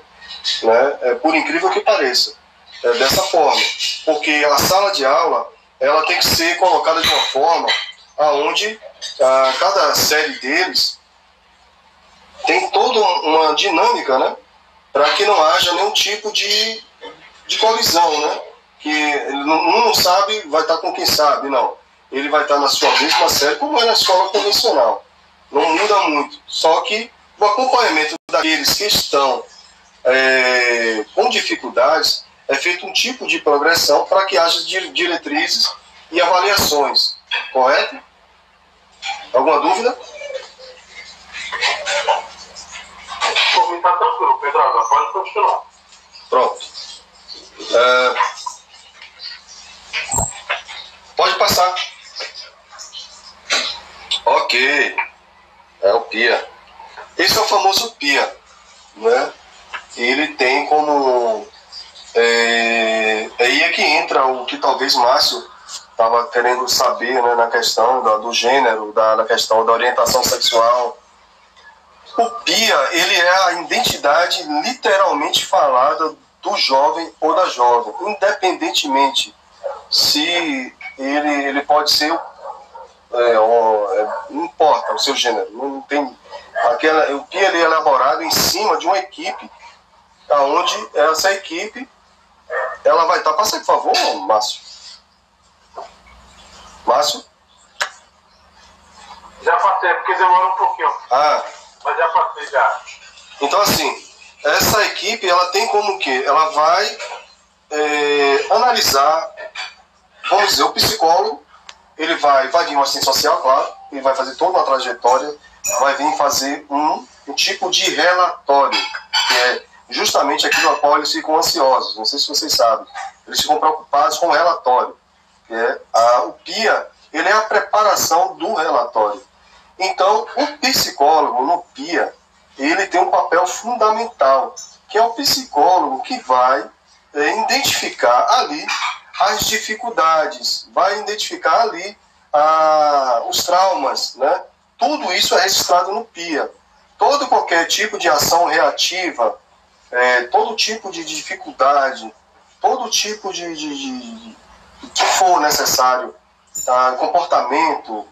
[SPEAKER 1] Né? Por incrível que pareça. É dessa forma. Porque a sala de aula, ela tem que ser colocada de uma forma onde cada série deles tem toda uma dinâmica, né? Para que não haja nenhum tipo de colisão, né? Que um não sabe, vai estar com quem sabe, não. Ele vai estar na sua mesma série, como é na escola convencional. Não muda muito. Só que o acompanhamento daqueles que estão com dificuldades é feito um tipo de progressão para que haja diretrizes e avaliações. Correto? Alguma dúvida?
[SPEAKER 2] Por mim está tranquilo, Pedro. Pode continuar.
[SPEAKER 1] Pronto. Pode passar. Ok. É o PIA. Esse é o famoso PIA, né? Ele tem como... aí é que entra o que talvez Márcio estava querendo saber, né, na questão do gênero, na questão da orientação sexual. O PIA, ele é a identidade literalmente falada do jovem ou da jovem, independentemente se ele pode ser, não importa o seu gênero, não tem, o PIA ele é elaborado em cima de uma equipe, onde essa equipe ela vai estar... Passa aí, por favor, Márcio. Márcio?
[SPEAKER 2] Já passei, porque demora um pouquinho. Mas já passei, já.
[SPEAKER 1] Então, assim, essa equipe, ela tem como que? Ela vai analisar, vamos dizer, o psicólogo, ele vai vir um assistente social, claro, ele vai fazer toda uma trajetória, vai vir fazer um tipo de relatório, que é justamente aquilo a qual eles ficam ansiosos. Não sei se vocês sabem. Eles ficam preocupados com o relatório. O PIA, ele é a preparação do relatório. Então, o psicólogo no PIA, ele tem um papel fundamental, que é o psicólogo que vai identificar ali as dificuldades, vai identificar ali os traumas, né? Tudo isso é registrado no PIA. Todo qualquer tipo de ação reativa, todo tipo de dificuldade, todo tipo de que for necessário, comportamento,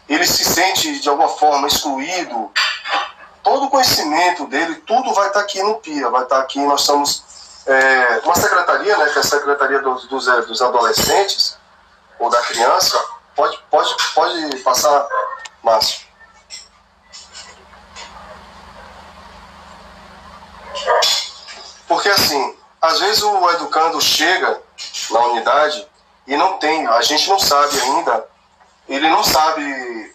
[SPEAKER 1] ele se sente de alguma forma excluído, todo o conhecimento dele, tudo vai estar aqui no PIA, vai estar aqui. Nós somos uma secretaria, né, que é a Secretaria dos Adolescentes ou da Criança. Pode passar, Márcio. Porque assim, às vezes o educando chega na unidade e não tem, a gente não sabe ainda, ele não sabe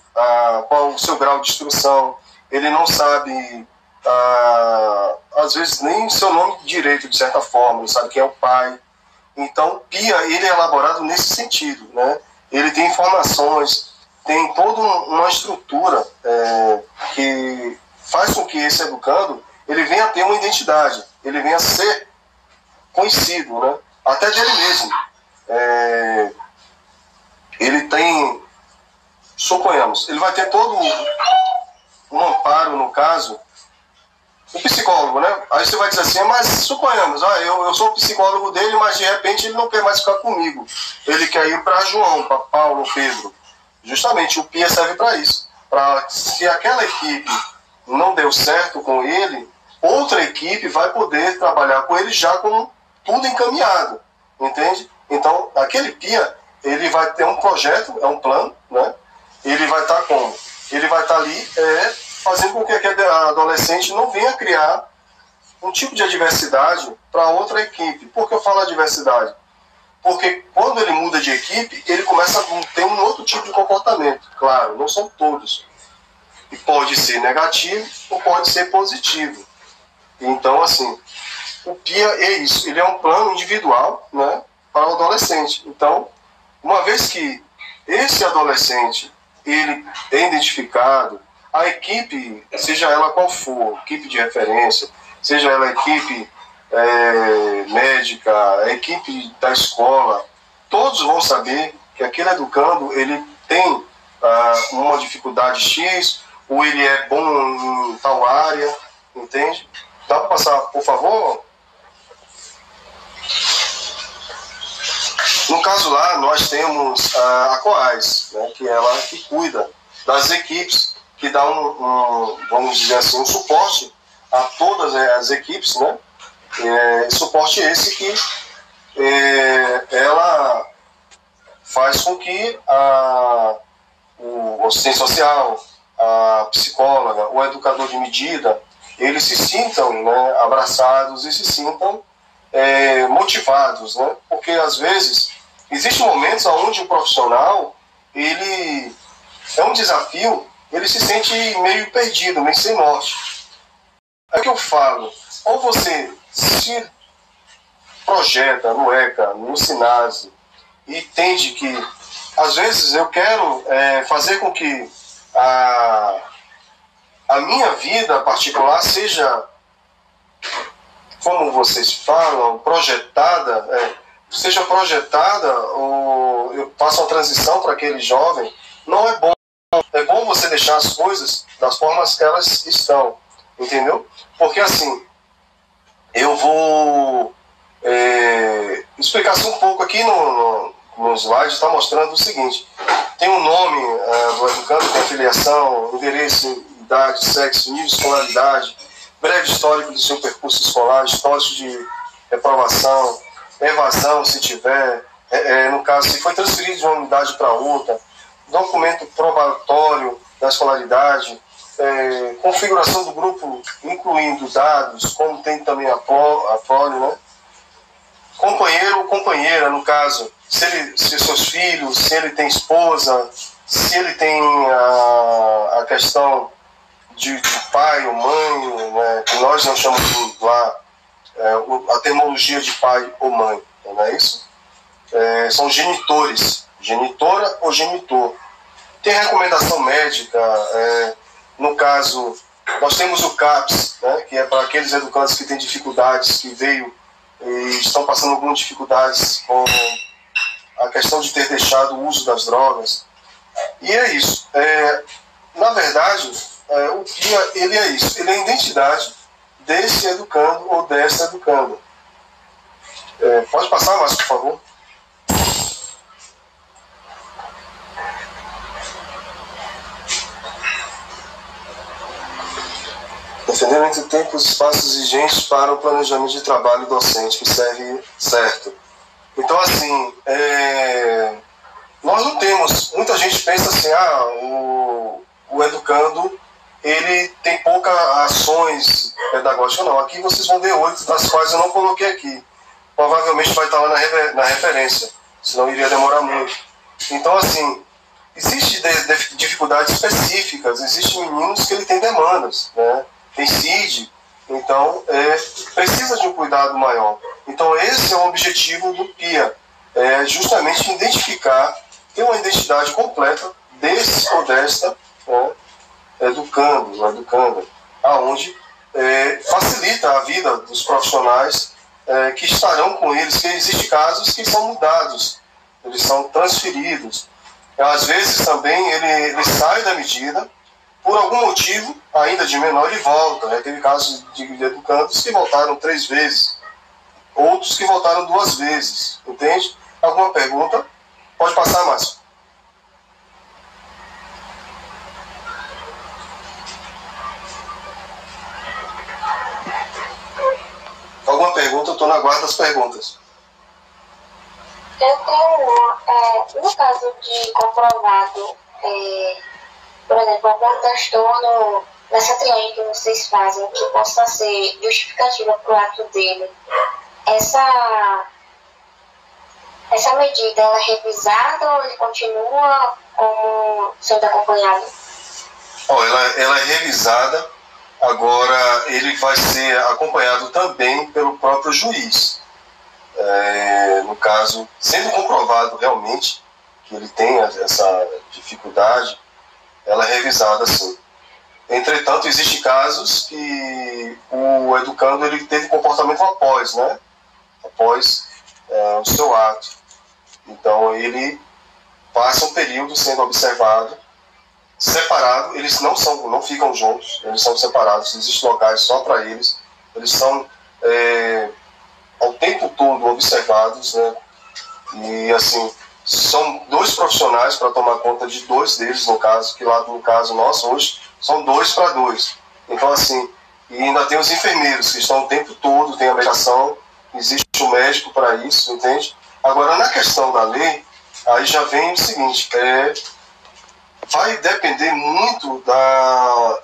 [SPEAKER 1] qual o seu grau de instrução, ele não sabe, às vezes, nem o seu nome direito, de certa forma, não sabe quem é o pai. Então, o PIA, ele é elaborado nesse sentido, né? Ele tem informações, tem toda uma estrutura que faz com que esse educando ele venha a ter uma identidade, ele venha a ser conhecido, né? Até dele mesmo. Ele tem, suponhamos, ele vai ter todo um amparo, no caso, o psicólogo, né? Aí você vai dizer assim, mas suponhamos, eu sou o psicólogo dele, mas de repente ele não quer mais ficar comigo. Ele quer ir para João, para Paulo, Pedro. Justamente, o PIA serve para isso. Se aquela equipe não deu certo com ele, outra equipe vai poder trabalhar com ele já com tudo encaminhado, entende? Então, aquele PIA, ele vai ter um projeto, é um plano, né? Ele vai estar como? Ele vai estar ali fazendo com que aquele adolescente não venha criar um tipo de adversidade para outra equipe. Por que eu falo adversidade? Porque quando ele muda de equipe, ele começa a ter um outro tipo de comportamento. Claro, não são todos. E pode ser negativo ou pode ser positivo. Então, assim, o PIA é isso. Ele é um plano individual, né, para o adolescente. Então, uma vez que esse adolescente ele é identificado, a equipe, seja ela qual for, equipe de referência, seja ela a equipe médica, a equipe da escola, todos vão saber que aquele educando ele tem uma dificuldade X, ou ele é bom em tal área, entende? Dá para passar, por favor? No caso lá, nós temos a COAS, né, que é ela que cuida das equipes, que dá vamos dizer assim, um suporte a todas as equipes, né? Suporte esse que ela faz com que o assistente social, a psicóloga, o educador de medida, eles se sintam, né, abraçados e se sintam motivados, né? Porque às vezes existem momentos onde o profissional ele é um desafio, ele se sente meio perdido, meio sem norte. É que eu falo, ou você se projeta no ECA, no SINASE, e entende que às vezes eu quero fazer com que a minha vida particular seja, como vocês falam, projetada, seja projetada, ou eu faço uma transição para aquele jovem, não é bom. É bom você deixar as coisas das formas que elas estão, entendeu? Porque assim, eu vou explicar um pouco aqui no slide, está mostrando o seguinte: tem um nome do educando, tem filiação, endereço, idade, sexo, nível de escolaridade, breve histórico do seu percurso escolar, histórico de reprovação, evasão, se tiver, no caso, se foi transferido de uma unidade para outra, documento probatório da escolaridade, configuração do grupo, incluindo dados, como tem também a prole, né? Companheiro ou companheira, no caso, se seus filhos, se ele tem esposa, se ele tem a questão de pai ou mãe, né? Que nós não chamamos lá a terminologia de pai ou mãe, não é isso? São genitores, genitora ou genitor. Tem recomendação médica, no caso, nós temos o CAPS, né, que é para aqueles educandos que têm dificuldades, que veio e estão passando algumas dificuldades com a questão de ter deixado o uso das drogas. E é isso. Na verdade, o PIA, ele é isso. Ele é a identidade desse educando ou dessa educanda. Pode passar, Márcio, por favor? Defendendo entre tempos e espaços exigentes para o planejamento de trabalho docente, que serve certo. Então, assim, nós não temos... Muita gente pensa assim, o educando, ele tem poucas ações pedagógicas. Não, aqui vocês vão ver 8, das quais eu não coloquei aqui. Provavelmente vai estar lá na referência, senão iria demorar muito. Então, assim, existem dificuldades específicas, existem meninos que ele tem demandas, né? Tem CID, então precisa de um cuidado maior. Então esse é o objetivo do PIA, justamente identificar, ter uma identidade completa desse ou desta, né, educando, educanda, aonde facilita a vida dos profissionais que estarão com eles, que existem casos que são mudados, eles são transferidos. Às vezes também ele sai da medida, por algum motivo, ainda de menor, ele volta. Né? Teve casos de educandos que voltaram 3 vezes, outros que voltaram 2 vezes, entende? Alguma pergunta? Pode passar, Márcio. Alguma pergunta? Eu estou na guarda das perguntas.
[SPEAKER 4] Eu tenho uma. No caso de comprovado, por exemplo, algum transtorno nessa triagem que vocês fazem, que possa ser justificativa para o ato dele, essa medida ela é revisada ou ele continua como sendo acompanhado?
[SPEAKER 1] Ela é revisada, agora ele vai ser acompanhado também pelo próprio juiz. No caso, sendo comprovado realmente que ele tem essa dificuldade, ela é revisada sim. Entretanto, existem casos que o educando ele teve comportamento após, né? Após o seu ato. Então, ele passa um período sendo observado, separado. Eles não ficam juntos, eles são separados. Existem locais só para eles. Eles são ao tempo todo observados, né? E assim, são 2 profissionais para tomar conta de 2 deles, no caso, que lá no caso nosso hoje são 2 para 2. Então, assim, e ainda tem os enfermeiros que estão o tempo todo, tem a medicação, existe um médico para isso, entende? Agora, na questão da lei, aí já vem o seguinte, vai depender muito da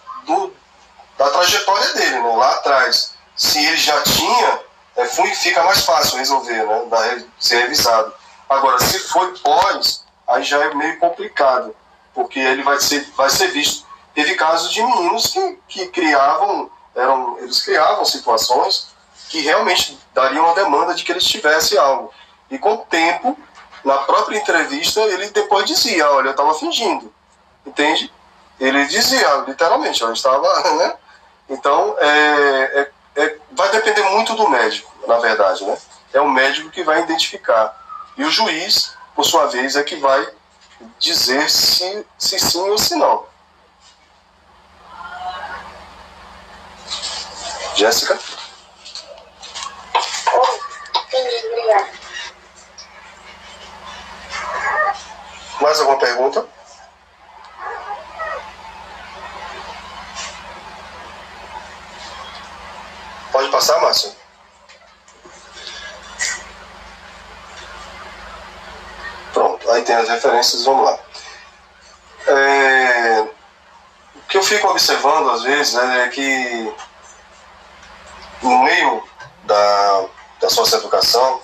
[SPEAKER 1] trajetória dele, né? Lá atrás. Se ele já tinha, fica mais fácil resolver, né? Ser revisado. Agora, se foi pós, aí já é meio complicado, porque ele vai ser visto. Teve casos de meninos que criavam, eles criavam situações que realmente dariam a demanda de que eles tivessem algo. E com o tempo, na própria entrevista, ele depois dizia, olha, eu estava fingindo, entende? Ele dizia, literalmente, eu estava, né? Então, vai depender muito do médico, na verdade, né? É o médico que vai identificar. E o juiz, por sua vez, é que vai dizer se sim ou se não. Jéssica?
[SPEAKER 4] Entendi, obrigada.
[SPEAKER 1] Mais alguma pergunta? Pode passar, Márcio? Pronto, aí tem as referências, vamos lá. O que eu fico observando às vezes é que no meio da socioeducação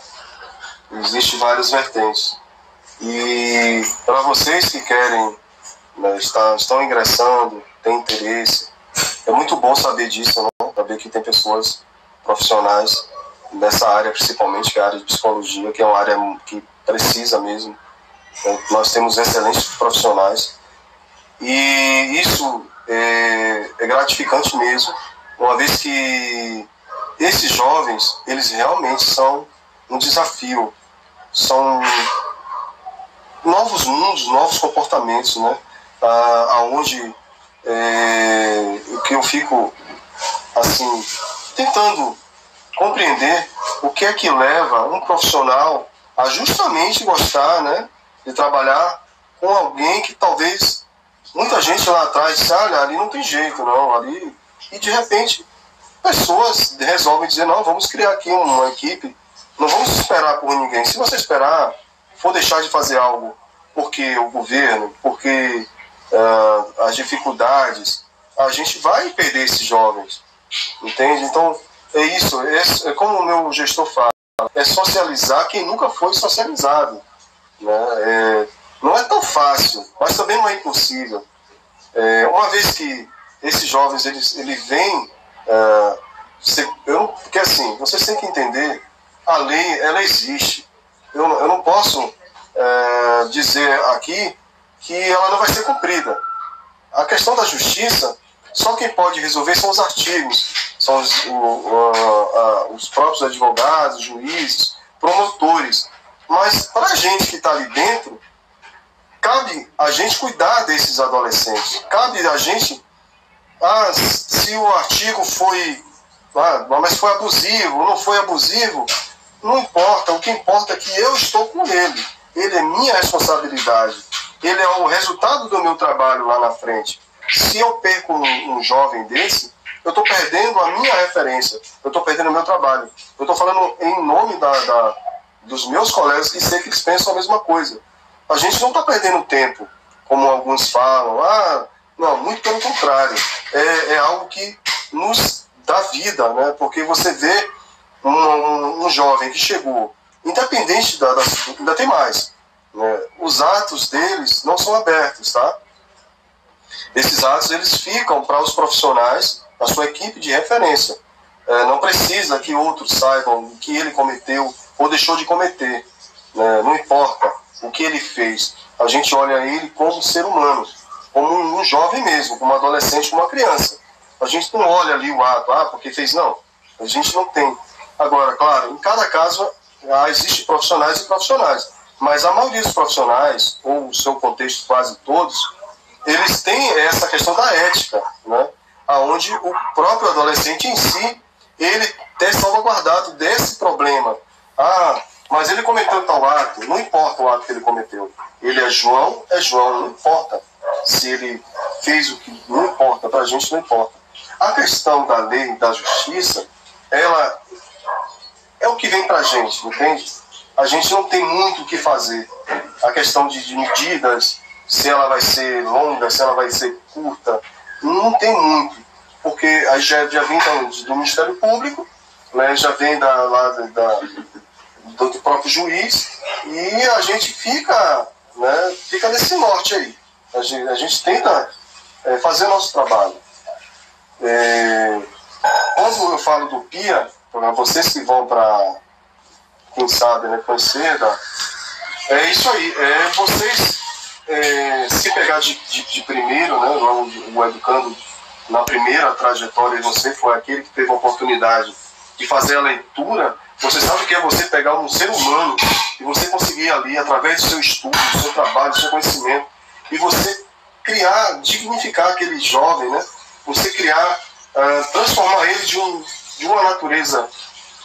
[SPEAKER 1] existe várias vertentes. E para vocês que querem, né, estão ingressando, têm interesse, é muito bom saber disso, né? Saber que tem pessoas profissionais nessa área, principalmente, que é a área de psicologia, que é uma área que precisa mesmo. Nós temos excelentes profissionais e isso é gratificante mesmo, uma vez que esses jovens, eles realmente são um desafio, são novos mundos, novos comportamentos, né? Aonde que eu fico assim tentando compreender o que é que leva um profissional a justamente gostar, né, de trabalhar com alguém que talvez muita gente lá atrás disse, olha, ali não tem jeito, não, ali... E de repente, pessoas resolvem dizer, não, vamos criar aqui uma equipe, não vamos esperar por ninguém. Se você esperar, for deixar de fazer algo porque o governo, porque as dificuldades, a gente vai perder esses jovens, entende? Então, é isso, é como o meu gestor fala, é socializar quem nunca foi socializado, né? Não é tão fácil, mas também não é impossível. Uma vez que esses jovens eles vêm, porque assim, vocês têm que entender, a lei ela existe. Eu não posso dizer aqui que ela não vai ser cumprida. A questão da justiça, só quem pode resolver são os artigos, são os próprios advogados, juízes, promotores. Mas para a gente que está ali dentro, cabe a gente cuidar desses adolescentes. Cabe a gente, se o artigo foi, mas foi abusivo, ou não foi abusivo, não importa. O que importa é que eu estou com ele. Ele é minha responsabilidade. Ele é o resultado do meu trabalho lá na frente. Se eu perco um jovem desse, eu estou perdendo a minha referência. Eu estou perdendo o meu trabalho. Eu estou falando em nome dos meus colegas que sei que eles pensam a mesma coisa. A gente não está perdendo tempo, como alguns falam. Não, muito pelo contrário. É algo que nos dá vida, né? Porque você vê um jovem que chegou, independente ainda tem mais, né? Os atos deles não são abertos, tá? Esses atos eles ficam para os profissionais, a sua equipe de referência. Não precisa que outros saibam o que ele cometeu ou deixou de cometer, né? Não importa o que ele fez. A gente olha ele como um ser humano, como um jovem mesmo, como um adolescente, como uma criança. A gente não olha ali o ato, porque fez, não. A gente não tem. Agora, claro, em cada caso existem profissionais e profissionais, mas a maioria dos profissionais, ou o seu contexto quase todos, eles têm essa questão da ética, né? Onde o próprio adolescente em si, ele é salvaguardado desse problema. Mas ele cometeu tal ato, não importa o ato que ele cometeu. Ele é João, não importa. Se ele fez o que não importa, para a gente não importa. A questão da lei e da justiça, ela é o que vem para a gente, entende? A gente não tem muito o que fazer. A questão de medidas, se ela vai ser longa, se ela vai ser curta, não tem muito. Porque aí já vem do Ministério Público, né, já vem do próprio juiz, e a gente fica nesse norte aí. A gente tenta fazer o nosso trabalho. Quando eu falo do PIA, para vocês que vão para, quem sabe, né, conhecer, é isso aí. Vocês se pegar de primeiro, né, o educando na primeira trajetória, você foi aquele que teve a oportunidade de fazer a leitura. Você sabe o que é você pegar um ser humano e você conseguir ali, através do seu estudo, do seu trabalho, do seu conhecimento, e você criar, dignificar aquele jovem, né? Você criar, transformar ele de uma natureza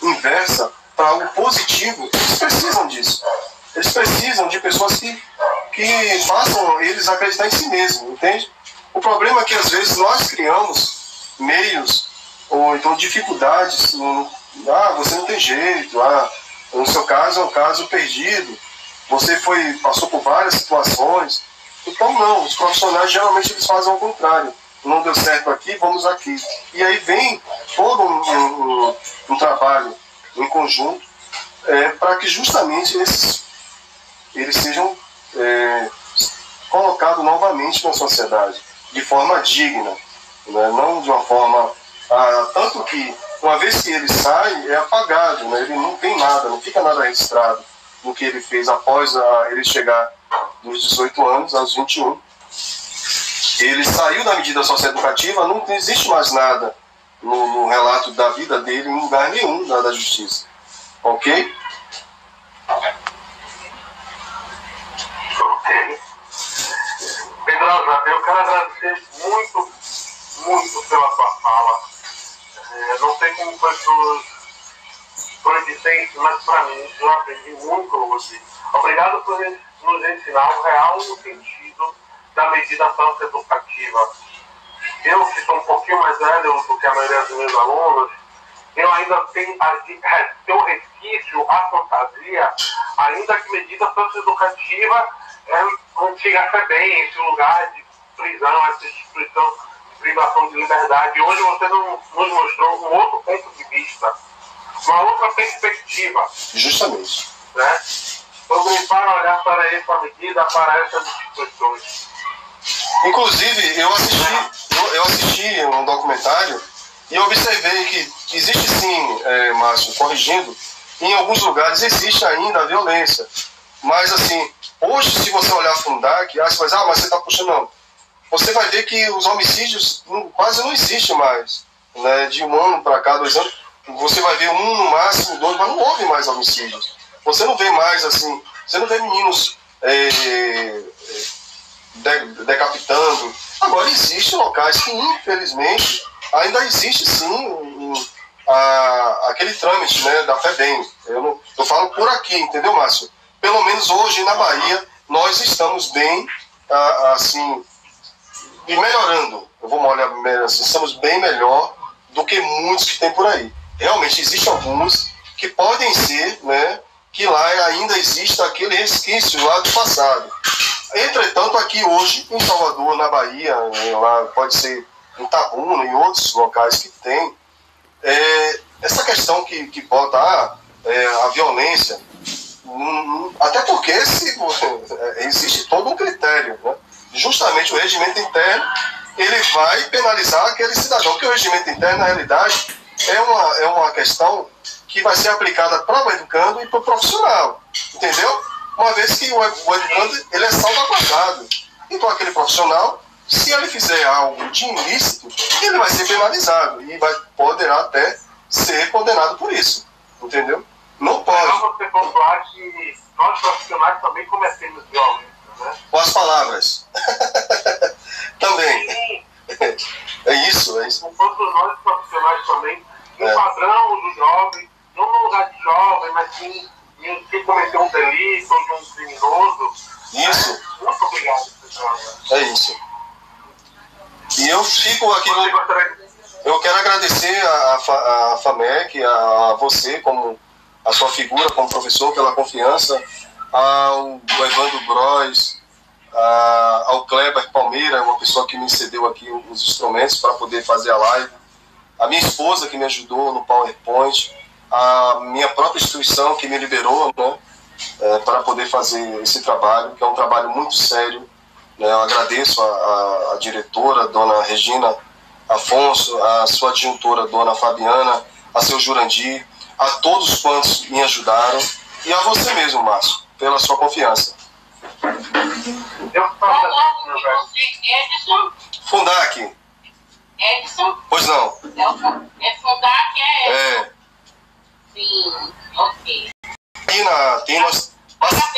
[SPEAKER 1] inversa para algo positivo. Eles precisam disso. Eles precisam de pessoas que façam eles acreditar em si mesmos, entende? O problema é que às vezes nós criamos meios ou então dificuldades. Você não tem jeito, no seu caso é um caso perdido, você passou por várias situações. Então não, os profissionais geralmente eles fazem ao contrário. Não deu certo aqui, vamos aqui. E aí vem todo um trabalho em conjunto para que justamente eles sejam colocados novamente na sociedade, de forma digna, né? Não de uma forma... tanto que uma vez que ele sai, é apagado, né? Ele não tem nada, não fica nada registrado do que ele fez após ele chegar dos 18 anos aos 21. Ele saiu da medida socioeducativa, não existe mais nada no relato da vida dele em lugar nenhum da justiça. Ok?
[SPEAKER 2] como foi para os discentes, mas para mim, eu aprendi muito com você. Obrigado por nos ensinar o real sentido da medida socioeducativa. Eu, que sou um pouquinho mais velho do que a maioria dos meus alunos, eu ainda tenho resquício, a fantasia, ainda que medida socioeducativa não chega a ser bem esse lugar de prisão, essa instituição de privação de liberdade. Hoje você nos mostrou um outro ponto de vista, uma outra perspectiva.
[SPEAKER 1] Justamente.
[SPEAKER 2] Né? Para olhar para essa medida, para essas instituições.
[SPEAKER 1] Inclusive, eu assisti um documentário e observei que existe sim, Márcio, corrigindo, em alguns lugares existe ainda a violência. Mas assim, hoje se você olhar a Fundac, você vai dizer, mas você está puxando, não. Você vai ver que os homicídios quase não existem mais. Né? De um ano para cá, 2 anos, você vai ver um no máximo, 2, mas não houve mais homicídios. Você não vê mais assim, você não vê meninos decapitando. Agora, existem locais que, infelizmente, ainda existe sim aquele trâmite, né, da FEBEM. Eu falo por aqui, entendeu, Márcio? Pelo menos hoje na Bahia nós estamos bem, assim, e melhorando. Eu vou olhar assim, estamos bem melhor do que muitos que tem por aí. Realmente existem alguns que podem ser, né, que lá ainda existe aquele resquício lá do passado. Entretanto, aqui hoje, em Salvador, na Bahia, lá pode ser em Itabuna e outros locais que tem, essa questão que bota a violência, até porque existe todo um critério, né? Justamente o regimento interno, ele vai penalizar aquele cidadão, porque o regimento interno, na realidade, é uma questão que vai ser aplicada para o educando e para o profissional, entendeu? Uma vez que o educando, ele é salvaguardado. Então, aquele profissional, se ele fizer algo de ilícito, ele vai ser penalizado e poderá até ser condenado por isso, entendeu? Não pode.
[SPEAKER 2] Então, você pontuar que nós profissionais também cometemos violência, né?
[SPEAKER 1] Com as palavras. Também.
[SPEAKER 2] Sim.
[SPEAKER 1] É isso.
[SPEAKER 2] Enquanto nós profissionais também, no padrão do jovem, não no lugar de jovem, mas sim que cometeu um delito ou de um criminoso.
[SPEAKER 1] Isso.
[SPEAKER 2] Né? Muito obrigado, pessoal.
[SPEAKER 1] É isso. E eu fico aqui. Eu quero agradecer a FAMEC, a você, como a sua figura como professor, pela confiança, ao Evandro Bros, ao Kleber Palmeira, uma pessoa que me cedeu aqui os instrumentos para poder fazer a live, a minha esposa que me ajudou no PowerPoint, a minha própria instituição que me liberou, né, para poder fazer esse trabalho, que é um trabalho muito sério. Né? Eu agradeço a diretora, dona Regina Afonso, a sua adjuntora, dona Fabiana, a seu Jurandir, a todos quantos me ajudaram, e a você mesmo, Márcio, pela sua confiança.
[SPEAKER 3] Edson?
[SPEAKER 1] Fundac.
[SPEAKER 3] Edson?
[SPEAKER 1] Pois não.
[SPEAKER 3] Fundac
[SPEAKER 1] É.
[SPEAKER 3] Sim, ok.
[SPEAKER 1] Tem nós.
[SPEAKER 3] Parabéns.